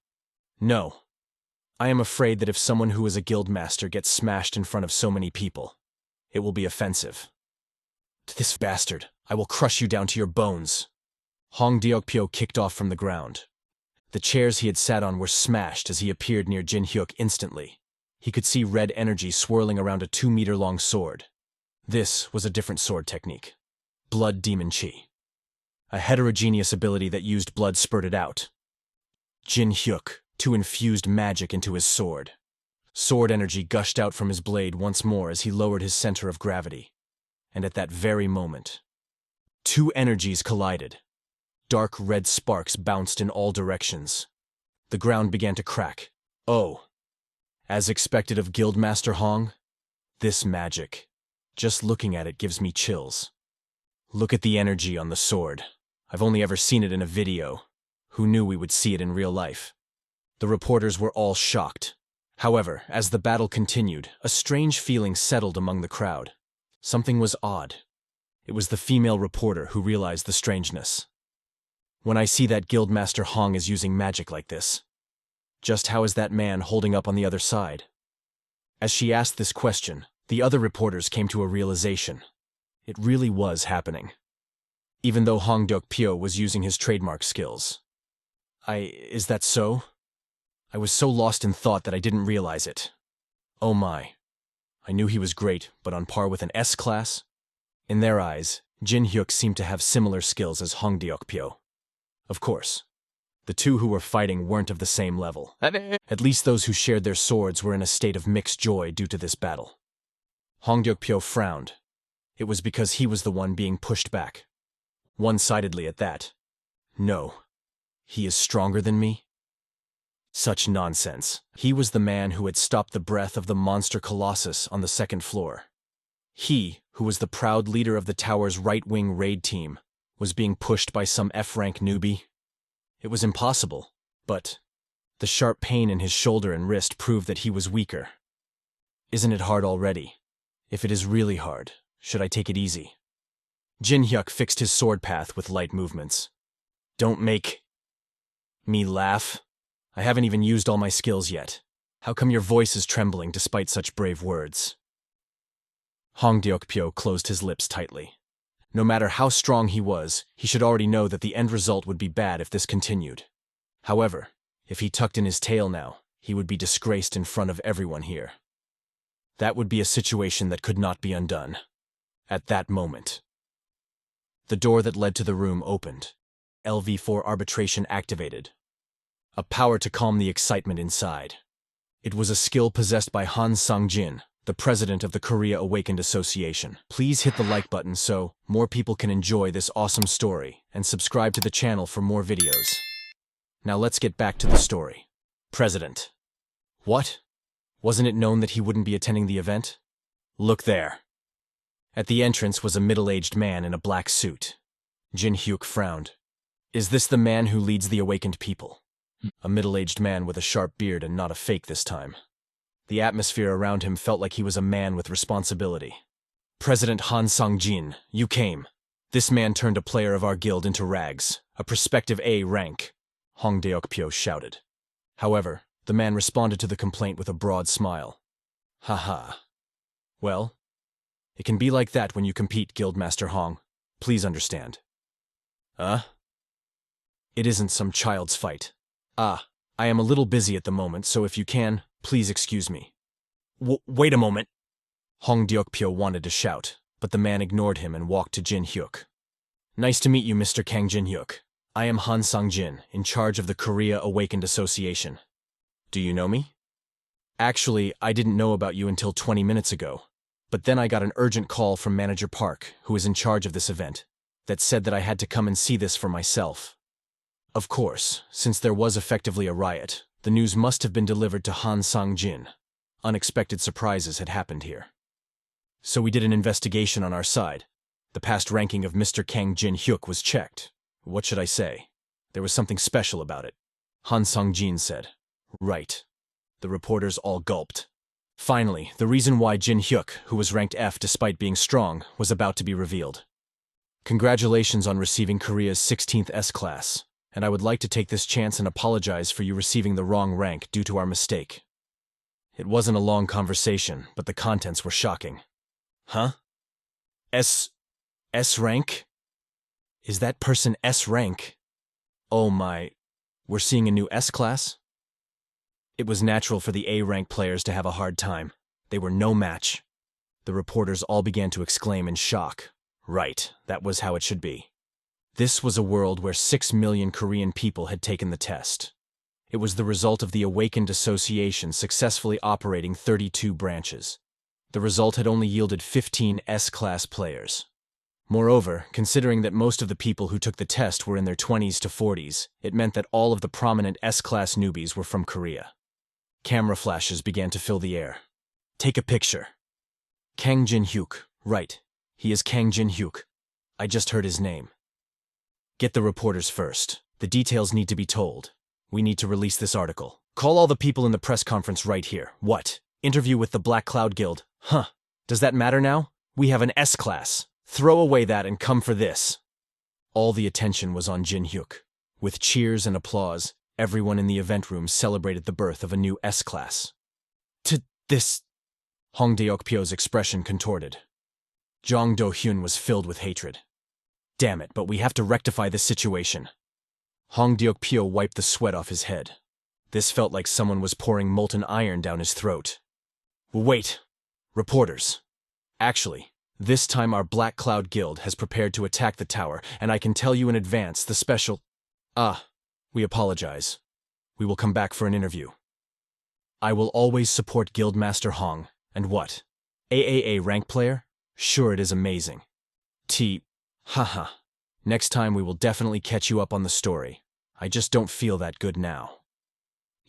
No. I am afraid that if someone who is a guild master gets smashed in front of so many people, it will be offensive. This bastard, I will crush you down to your bones. Deok-pyo kicked off from the ground. The chairs he had sat on were smashed as he appeared near Jin-huk instantly. He could see red energy swirling around a 2-meter-long sword. This was a different sword technique. Blood Demon Chi. A heterogeneous ability that used blood spurted out. Jin-huk, too, infused magic into his sword. Sword energy gushed out from his blade once more as he lowered his center of gravity. And at that very moment, 2 energies collided. Dark red sparks bounced in all directions. The ground began to crack. Oh. As expected of Guildmaster Hong, this magic. Just looking at it gives me chills. Look at the energy on the sword. I've only ever seen it in a video. Who knew we would see it in real life? The reporters were all shocked. However, as the battle continued, a strange feeling settled among the crowd. Something was odd. It was the female reporter who realized the strangeness. When I see that Guildmaster Hong is using magic like this, just how is that man holding up on the other side? As she asked this question, the other reporters came to a realization. It really was happening. Even though Deok-pyo was using his trademark skills. Is that so? I was so lost in thought that I didn't realize it. Oh my. I knew he was great, but on par with an S-class? In their eyes, Jin-huk seemed to have similar skills as Deok-pyo. Of course. The two who were fighting weren't of the same level. At least those who shared their swords were in a state of mixed joy due to this battle. Deok-pyo frowned. It was because he was the one being pushed back. One-sidedly at that. No. He is stronger than me? Such nonsense. He was the man who had stopped the breath of the monster Colossus on the 2nd floor. He, who was the proud leader of the tower's right-wing raid team, was being pushed by some F-rank newbie. It was impossible, but the sharp pain in his shoulder and wrist proved that he was weaker. Isn't it hard already? If it is really hard, should I take it easy? Jin-huk fixed his sword path with light movements. Don't make me laugh. I haven't even used all my skills yet. How come your voice is trembling despite such brave words? Deok-pyo closed his lips tightly. No matter how strong he was, he should already know that the end result would be bad if this continued. However, if he tucked in his tail now, he would be disgraced in front of everyone here. That would be a situation that could not be undone. At that moment. The door that led to the room opened. LV4 arbitration activated. A power to calm the excitement inside. It was a skill possessed by Han Sang-jin, the president of the Korea Awakened Association. Please hit the like button so more people can enjoy this awesome story, and subscribe to the channel for more videos. Now let's get back to the story. President. What? Wasn't it known that he wouldn't be attending the event? Look there. At the entrance was a middle-aged man in a black suit. Jin-huk frowned. Is this the man who leads the awakened people? A middle-aged man with a sharp beard and not a fake this time. The atmosphere around him felt like he was a man with responsibility. President Han Sang-jin, you came. This man turned a player of our guild into rags, a prospective A rank, Hong Deok-pyo shouted. However, the man responded to the complaint with a broad smile. Haha. Well, it can be like that when you compete, Guildmaster Hong. Please understand. It isn't some child's fight. I am a little busy at the moment, so if you can, please excuse me. Wait a moment. Hong Deok-pyo wanted to shout, but the man ignored him and walked to Jin-huk. Nice to meet you, Mr. Kang Jin-huk. I am Han Sang-jin, in charge of the Korea Awakened Association. Do you know me? Actually, I didn't know about you until 20 minutes ago, but then I got an urgent call from Manager Park, who is in charge of this event, that said that I had to come and see this for myself. Of course, since there was effectively a riot, the news must have been delivered to Han Sang-jin. Unexpected surprises had happened here. So we did an investigation on our side. The past ranking of Mr. Kang Jin-huk was checked. What should I say? There was something special about it. Han Sang-jin said. Right. The reporters all gulped. Finally, the reason why Jin-huk, who was ranked F despite being strong, was about to be revealed. Congratulations on receiving Korea's 16th S-class, and I would like to take this chance and apologize for you receiving the wrong rank due to our mistake. It wasn't a long conversation, but the contents were shocking. Huh? S rank? Is that person S rank? Oh my, we're seeing a new S-class? It was natural for the A-rank players to have a hard time. They were no match. The reporters all began to exclaim in shock. Right, that was how it should be. This was a world where 6 million Korean people had taken the test. It was the result of the Awakened Association successfully operating 32 branches. The result had only yielded 15 S-class players. Moreover, considering that most of the people who took the test were in their 20s to 40s, it meant that all of the prominent S-class newbies were from Korea. Camera flashes began to fill the air. Take a picture. Kang Jin-huk, right. He is Kang Jin-huk. I just heard his name. Get the reporters first. The details need to be told. We need to release this article. Call all the people in the press conference right here. What? Interview with the Black Cloud Guild. Huh. Does that matter now? We have an S-class. Throw away that and come for this. All the attention was on Jin-huk. With cheers and applause, everyone in the event room celebrated the birth of a new S-class. This... Hong Deok-pyo's expression contorted. Jong Do-huan was filled with hatred. Damn it, but we have to rectify this situation. Hong Deok-pyo wiped the sweat off his head. This felt like someone was pouring molten iron down his throat. Wait. Reporters. Actually, this time our Black Cloud Guild has prepared to attack the tower, and I can tell you in advance the special... we apologize. We will come back for an interview. I will always support Guildmaster Hong, and what? AAA rank player? Sure, it is amazing. Haha. Next time we will definitely catch you up on the story. I just don't feel that good now.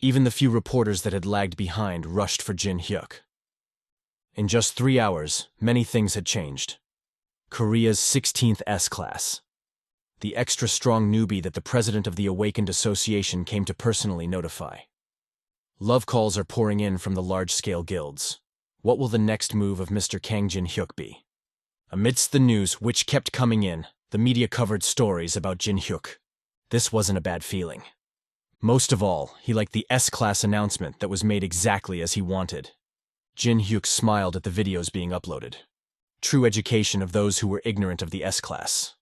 Even the few reporters that had lagged behind rushed for Jin-huk. In just 3 hours, many things had changed. Korea's 16th S-class. The extra strong newbie that the president of the Awakened Association came to personally notify. Love calls are pouring in from the large-scale guilds. What will the next move of Mr. Kang Jin-huk be? Amidst the news which kept coming in, the media covered stories about Jin-huk. This wasn't a bad feeling. Most of all, he liked the S-class announcement that was made exactly as he wanted. Jin-huk smiled at the videos being uploaded. True education of those who were ignorant of the S-class.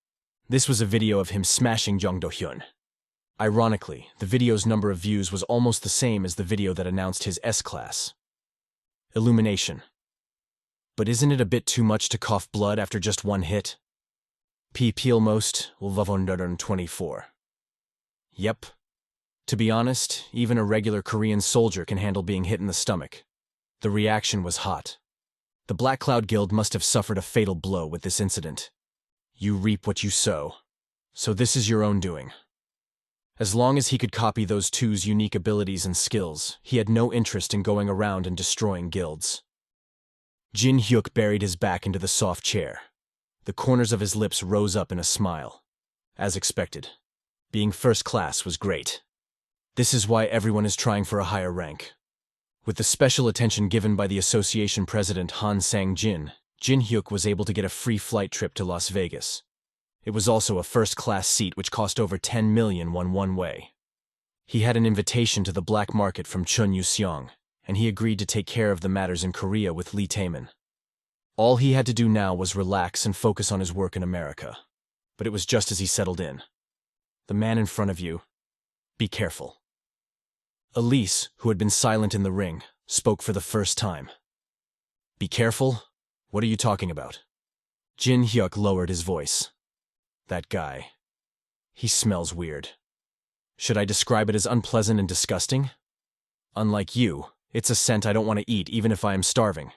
This was a video of him smashing Jong Do-huan. Ironically, the video's number of views was almost the same as the video that announced his S-class. Illumination. But isn't it a bit too much to cough blood after just one hit? Peel most, 24. Yep. To be honest, even a regular Korean soldier can handle being hit in the stomach. The reaction was hot. The Black Cloud Guild must have suffered a fatal blow with this incident. You reap what you sow. So this is your own doing. As long as he could copy those two's unique abilities and skills, he had no interest in going around and destroying guilds. Jin-huk buried his back into the soft chair. The corners of his lips rose up in a smile. As expected, being first class was great. This is why everyone is trying for a higher rank. With the special attention given by the association president Han Sang-jin, Jin-huk was able to get a free flight trip to Las Vegas. It was also a first-class seat which cost over 10 million won one way. He had an invitation to the black market from Chun Yu-sung, and he agreed to take care of the matters in Korea with Lee Taemin. All he had to do now was relax and focus on his work in America. But it was just as he settled in. The man in front of you, be careful. Elise, who had been silent in the ring, spoke for the first time. Be careful? What are you talking about? Jin-huk lowered his voice. That guy. He smells weird. Should I describe it as unpleasant and disgusting? Unlike you, it's a scent I don't want to eat even if I am starving.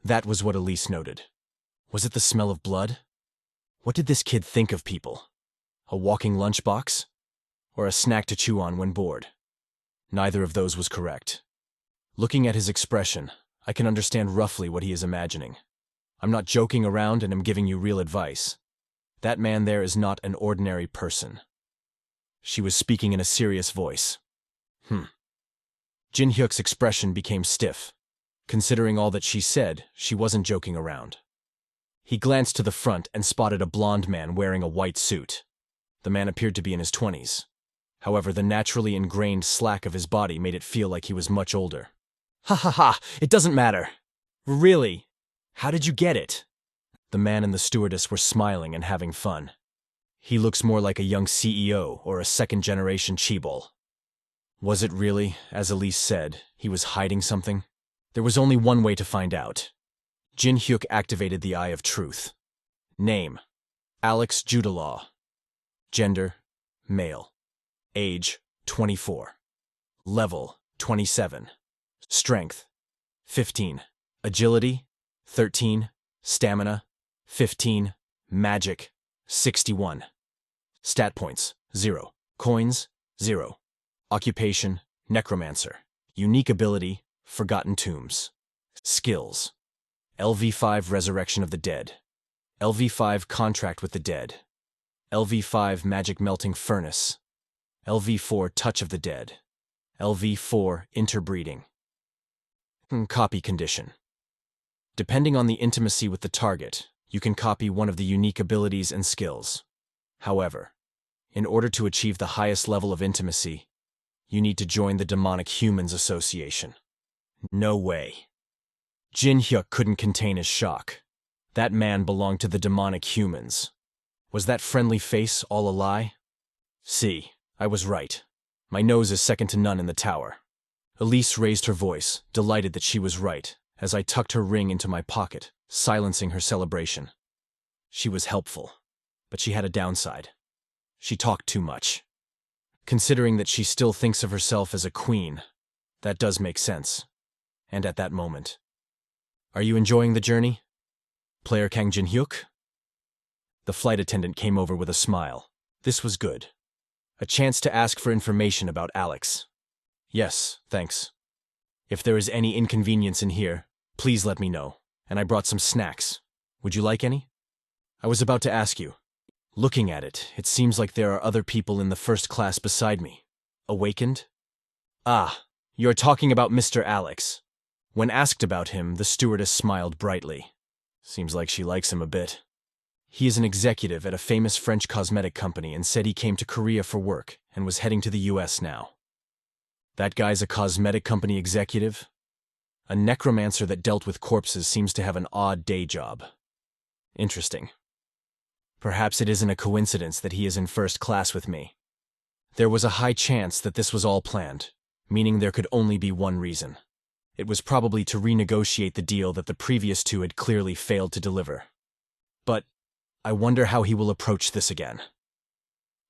That was what Elise noted. Was it the smell of blood? What did this kid think of people? A walking lunchbox? Or a snack to chew on when bored? Neither of those was correct. Looking at his expression, I can understand roughly what he is imagining. I'm not joking around and am giving you real advice. That man there is not an ordinary person. She was speaking in a serious voice. Jin-huk's expression became stiff. Considering all that she said, she wasn't joking around. He glanced to the front and spotted a blond man wearing a white suit. The man appeared to be in his 20s. However, the naturally ingrained slack of his body made it feel like he was much older. Ha ha ha, it doesn't matter. Really? How did you get it? The man and the stewardess were smiling and having fun. He looks more like a young CEO or a second-generation chaebol. Was it really, as Elise said, he was hiding something? There was only one way to find out. Jin-huk activated the Eye of Truth. Name: Alex Judal. Gender: male. Age: 24. Level: 27. Strength: 15. Agility: 13. Stamina: 15. Magic: 61. Stat points: 0. Coins: 0. Occupation: necromancer. Unique ability: Forgotten Tombs. Skills: LV5 Resurrection of the Dead. LV5 Contract with the Dead. LV5 Magic Melting Furnace. LV4 Touch of the Dead. LV4 Interbreeding. Copy condition. Depending on the intimacy with the target, you can copy one of the unique abilities and skills. However, in order to achieve the highest level of intimacy, you need to join the Demonic Humans Association. No way. Jin-huk couldn't contain his shock. That man belonged to the Demonic Humans. Was that friendly face all a lie? See, I was right. My nose is second to none in the tower. Elise raised her voice, delighted that she was right, as I tucked her ring into my pocket, silencing her celebration. She was helpful, but she had a downside. She talked too much. Considering that she still thinks of herself as a queen, that does make sense. And at that moment. Are you enjoying the journey? Player Kang Jin-huk? The flight attendant came over with a smile. This was good. A chance to ask for information about Alex. Yes, thanks. If there is any inconvenience in here, please let me know. And I brought some snacks. Would you like any? I was about to ask you. Looking at it, it seems like there are other people in the first class beside me. Awakened? Ah, you're talking about Mr. Alex. When asked about him, the stewardess smiled brightly. Seems like she likes him a bit. He is an executive at a famous French cosmetic company and said he came to Korea for work and was heading to the US now. That guy's a cosmetic company executive? A necromancer that dealt with corpses seems to have an odd day job. Interesting. Perhaps it isn't a coincidence that he is in first class with me. There was a high chance that this was all planned, meaning there could only be one reason. It was probably to renegotiate the deal that the previous two had clearly failed to deliver. But I wonder how he will approach this again.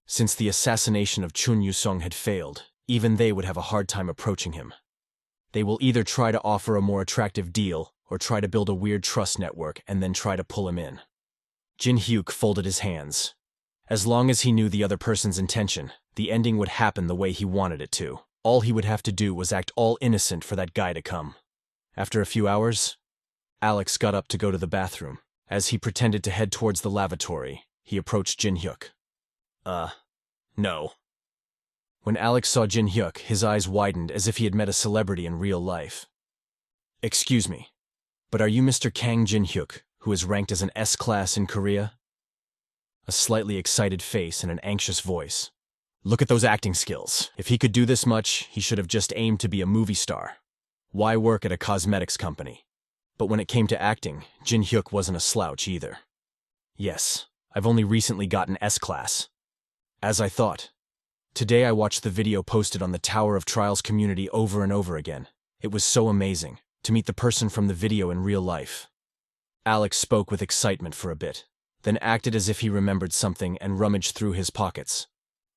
Since the assassination of Chun Yu-sung had failed, even they would have a hard time approaching him. They will either try to offer a more attractive deal or try to build a weird trust network and then try to pull him in. Jin-huk folded his hands. As long as he knew the other person's intention, The ending would happen the way he wanted it to. All he would have to do was act all innocent for that guy to come. After a few hours, Alex got up to go to the bathroom. As he pretended to head towards the lavatory, he approached Jin-huk. No. When Alex saw Jin-huk, his eyes widened as if he had met a celebrity in real life. Excuse me, but are you Mr. Kang Jin-huk, who is ranked as an S-class in Korea? A slightly excited face and an anxious voice. Look at those acting skills. If he could do this much, he should have just aimed to be a movie star. Why work at a cosmetics company? But when it came to acting, Jin-huk wasn't a slouch either. Yes, I've only recently gotten S-class. As I thought. Today I watched the video posted on the Tower of Trials community over and over again. It was so amazing to meet the person from the video in real life. Alex spoke with excitement for a bit, then acted as if he remembered something and rummaged through his pockets.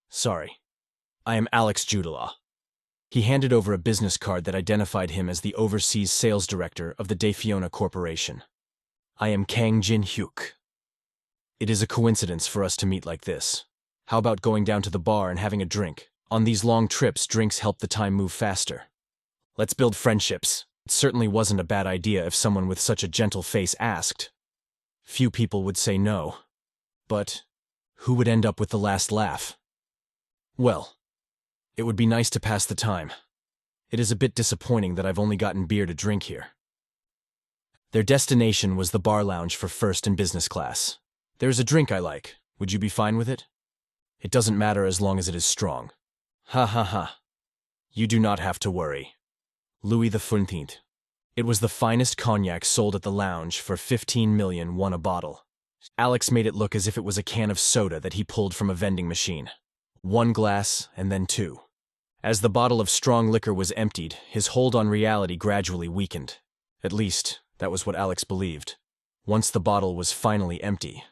Sorry. I am Alex Judal. He handed over a business card that identified him as the overseas sales director of the Daefiona Corporation. I am Kang Jin-huk. It is a coincidence for us to meet like this. How about going down to the bar and having a drink? On these long trips, drinks help the time move faster. Let's build friendships. It certainly wasn't a bad idea if someone with such a gentle face asked. Few people would say no. But who would end up with the last laugh? Well, it would be nice to pass the time. It is a bit disappointing that I've only gotten beer to drink here. Their destination was the bar lounge for first and business class. There's a drink I like. Would you be fine with it? It doesn't matter as long as it is strong. Ha ha ha. You do not have to worry. Louis XIV. It was the finest cognac sold at the lounge for 15 million won a bottle. Alex made it look as if it was a can of soda that he pulled from a vending machine. 1 glass, and then 2. As the bottle of strong liquor was emptied, his hold on reality gradually weakened. At least, that was what Alex believed. Once the bottle was finally empty.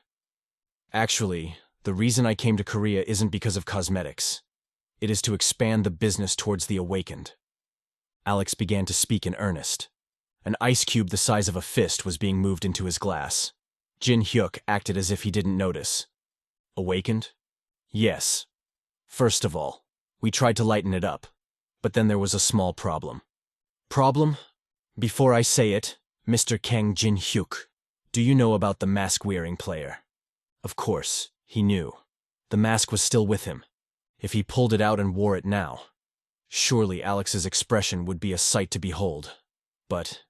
Actually, the reason I came to Korea isn't because of cosmetics. It is to expand the business towards the awakened. Alex began to speak in earnest. An ice cube the size of a fist was being moved into his glass. Jin-huk acted as if he didn't notice. Awakened? Yes. First of all, we tried to lighten it up, but then there was a small problem. Problem? Before I say it, Mr. Kang Jin-huk, do you know about the mask-wearing player? Of course, he knew. The mask was still with him. If he pulled it out and wore it now, surely Alex's expression would be a sight to behold. But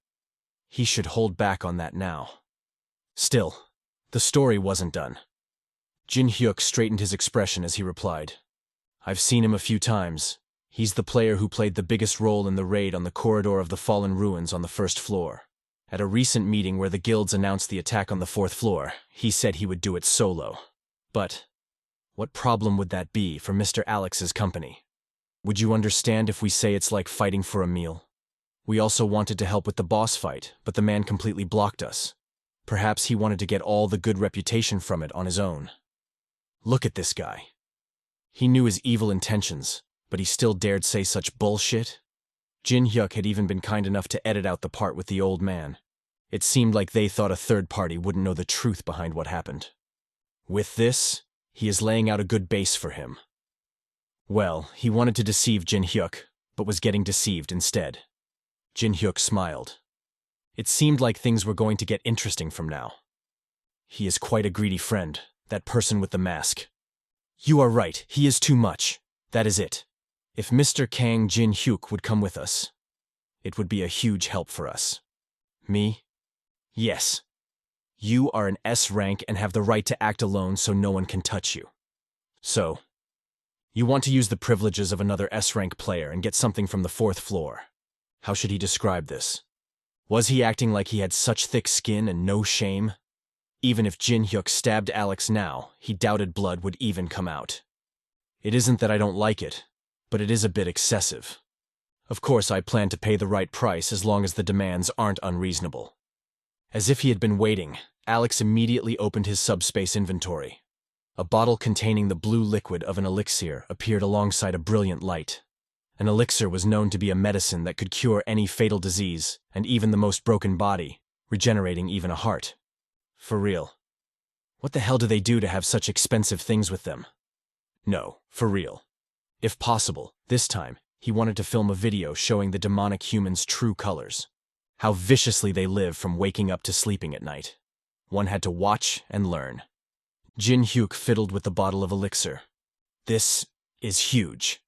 he should hold back on that now. Still, the story wasn't done. Jin-huk straightened his expression as he replied. I've seen him a few times. He's the player who played the biggest role in the raid on the corridor of the fallen ruins on the 1st floor. At a recent meeting where the guilds announced the attack on the 4th floor, he said he would do it solo. But what problem would that be for Mr. Alex's company? Would you understand if we say it's like fighting for a meal? We also wanted to help with the boss fight, but the man completely blocked us. Perhaps he wanted to get all the good reputation from it on his own. Look at this guy. He knew his evil intentions, but he still dared say such bullshit? Jin-huk had even been kind enough to edit out the part with the old man. It seemed like they thought a third party wouldn't know the truth behind what happened. With this, he is laying out a good base for him. Well, he wanted to deceive Jin-huk, but was getting deceived instead. Jin-huk smiled. It seemed like things were going to get interesting from now. He is quite a greedy friend, that person with the mask. You are right, he is too much. That is it. If Mr. Kang Jin-huk would come with us, it would be a huge help for us. Me? Yes. You are an S rank and have the right to act alone so no one can touch you. So, you want to use the privileges of another S rank player and get something from the 4th floor. How should he describe this? Was he acting like he had such thick skin and no shame? Even if Jin-huk stabbed Alex now, he doubted blood would even come out. It isn't that I don't like it, but it is a bit excessive. Of course, I plan to pay the right price as long as the demands aren't unreasonable. As if he had been waiting, Alex immediately opened his subspace inventory. A bottle containing the blue liquid of an elixir appeared alongside a brilliant light. An elixir was known to be a medicine that could cure any fatal disease, and even the most broken body, regenerating even a heart. For real. What the hell do they do to have such expensive things with them? No, for real. If possible, this time, he wanted to film a video showing the demonic humans' true colors. How viciously they live from waking up to sleeping at night. One had to watch and learn. Jin-huk fiddled with the bottle of elixir. This is huge.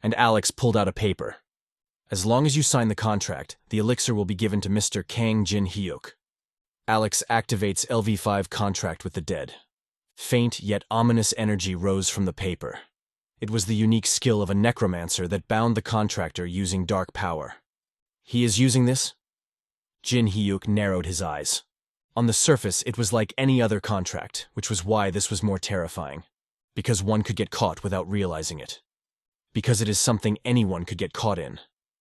And Alex pulled out a paper. As long as you sign the contract, the elixir will be given to Mr. Kang Jin-hyuk. Alex activates LV5 contract with the dead. Faint yet ominous energy rose from the paper. It was the unique skill of a necromancer that bound the contractor using dark power. He is using this? Jin-hyuk narrowed his eyes. On the surface, it was like any other contract, which was why this was more terrifying. Because one could get caught without realizing it. Because it is something anyone could get caught in.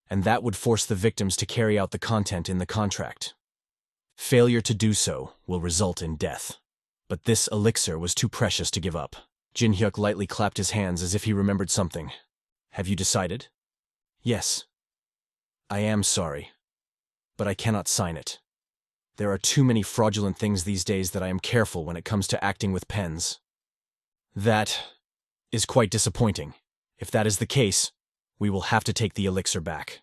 And that would force the victims to carry out the content in the contract. Failure to do so will result in death. But this elixir was too precious to give up. Jin-hyuk lightly clapped his hands as if he remembered something. Have you decided? Yes. I am sorry. But I cannot sign it. There are too many fraudulent things these days that I am careful when it comes to acting with pens. That is quite disappointing. If that is the case, we will have to take the elixir back.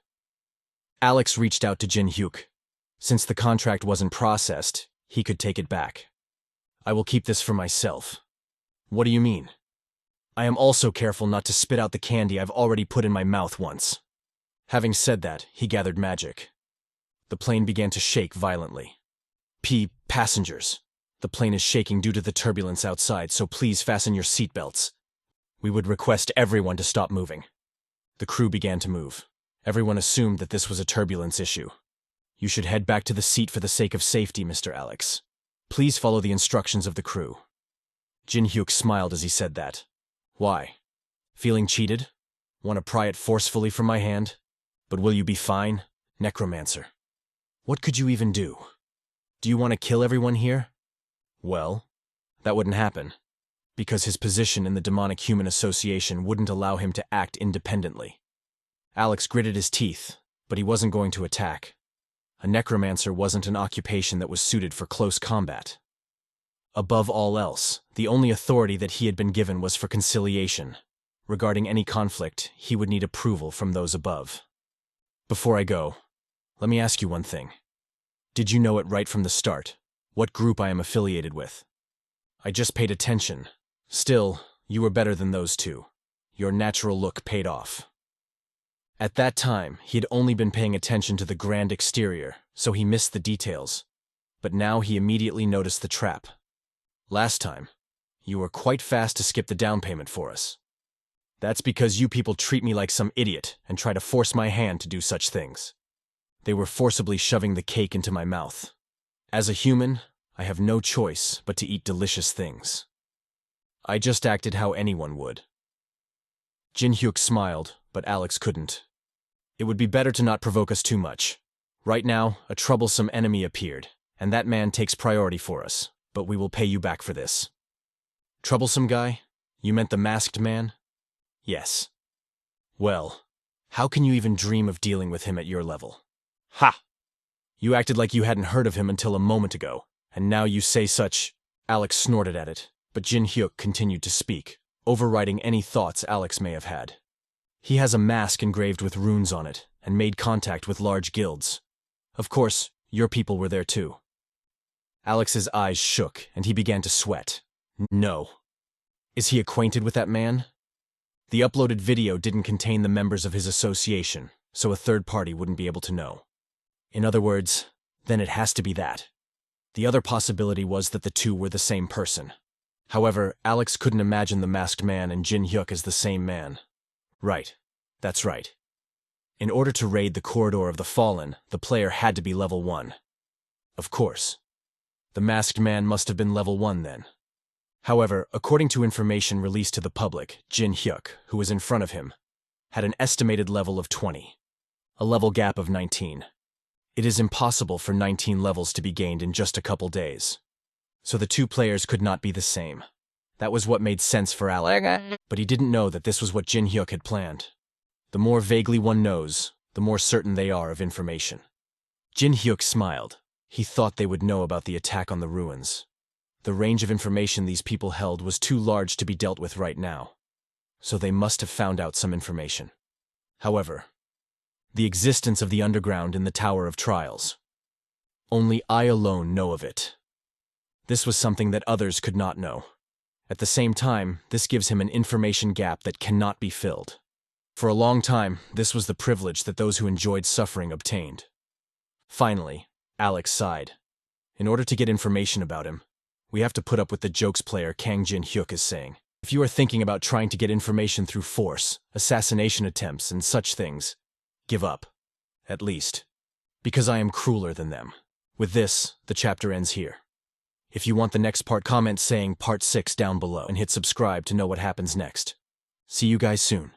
Alex reached out to Jin-hyuk. Since the contract wasn't processed, he could take it back. I will keep this for myself. What do you mean? I am also careful not to spit out the candy I've already put in my mouth once. Having said that, he gathered magic. The plane began to shake violently. Passengers. The plane is shaking due to the turbulence outside, so please fasten your seatbelts. We would request everyone to stop moving. The crew began to move. Everyone assumed that this was a turbulence issue. You should head back to the seat for the sake of safety, Mr. Alex. Please follow the instructions of the crew. Jin-hyuk smiled as he said that. Why? Feeling cheated? Want to pry it forcefully from my hand? But will you be fine, necromancer? What could you even do? Do you want to kill everyone here? Well, that wouldn't happen. Because his position in the Demonic Human Association wouldn't allow him to act independently. Alex gritted his teeth, but he wasn't going to attack. A necromancer wasn't an occupation that was suited for close combat. Above all else, the only authority that he had been given was for conciliation. Regarding any conflict, he would need approval from those above. Before I go, let me ask you one thing. Did you know it right from the start, what group I am affiliated with? I just paid attention. Still, you were better than those two. Your natural look paid off. At that time, he had only been paying attention to the grand exterior, so he missed the details. But now he immediately noticed the trap. Last time, you were quite fast to skip the down payment for us. That's because you people treat me like some idiot and try to force my hand to do such things. They were forcibly shoving the cake into my mouth. As a human, I have no choice but to eat delicious things. I just acted how anyone would. Jin-hyuk smiled, but Alex couldn't. It would be better to not provoke us too much. Right now, a troublesome enemy appeared, and that man takes priority for us, but we will pay you back for this. Troublesome guy? You meant the masked man? Yes. Well, how can you even dream of dealing with him at your level? Ha! You acted like you hadn't heard of him until a moment ago, and now you say such. Alex snorted at it, but Jin-hyuk continued to speak, overriding any thoughts Alex may have had. He has a mask engraved with runes on it, and made contact with large guilds. Of course, your people were there too. Alex's eyes shook, and he began to sweat. No. Is he acquainted with that man? The uploaded video didn't contain the members of his association, so a third party wouldn't be able to know. In other words, then it has to be that. The other possibility was that the two were the same person. However, Alex couldn't imagine the masked man and Jin-hyuk as the same man. Right. That's right. In order to raid the Corridor of the Fallen, the player had to be level 1. Of course. The masked man must have been level 1 then. However, according to information released to the public, Jin-hyuk, who was in front of him, had an estimated level of 20. A level gap of 19. It is impossible for 19 levels to be gained in just a couple days. So the two players could not be the same. That was what made sense for Alex, but he didn't know that this was what Jin-hyuk had planned. The more vaguely one knows, the more certain they are of information. Jin-hyuk smiled. He thought they would know about the attack on the ruins. The range of information these people held was too large to be dealt with right now. so they must have found out some information. However, the existence of the underground in the Tower of Trials. Only I alone know of it. This was something that others could not know. At the same time, this gives him an information gap that cannot be filled. For a long time, this was the privilege that those who enjoyed suffering obtained. Finally, Alex sighed. In order to get information about him, we have to put up with the jokes player Kang Jin-huk is saying. If you are thinking about trying to get information through force, assassination attempts, and such things, give up. At least. Because I am crueler than them. With this, the chapter ends here. If you want the next part, comment saying Part 6 down below and hit subscribe to know what happens next. See you guys soon.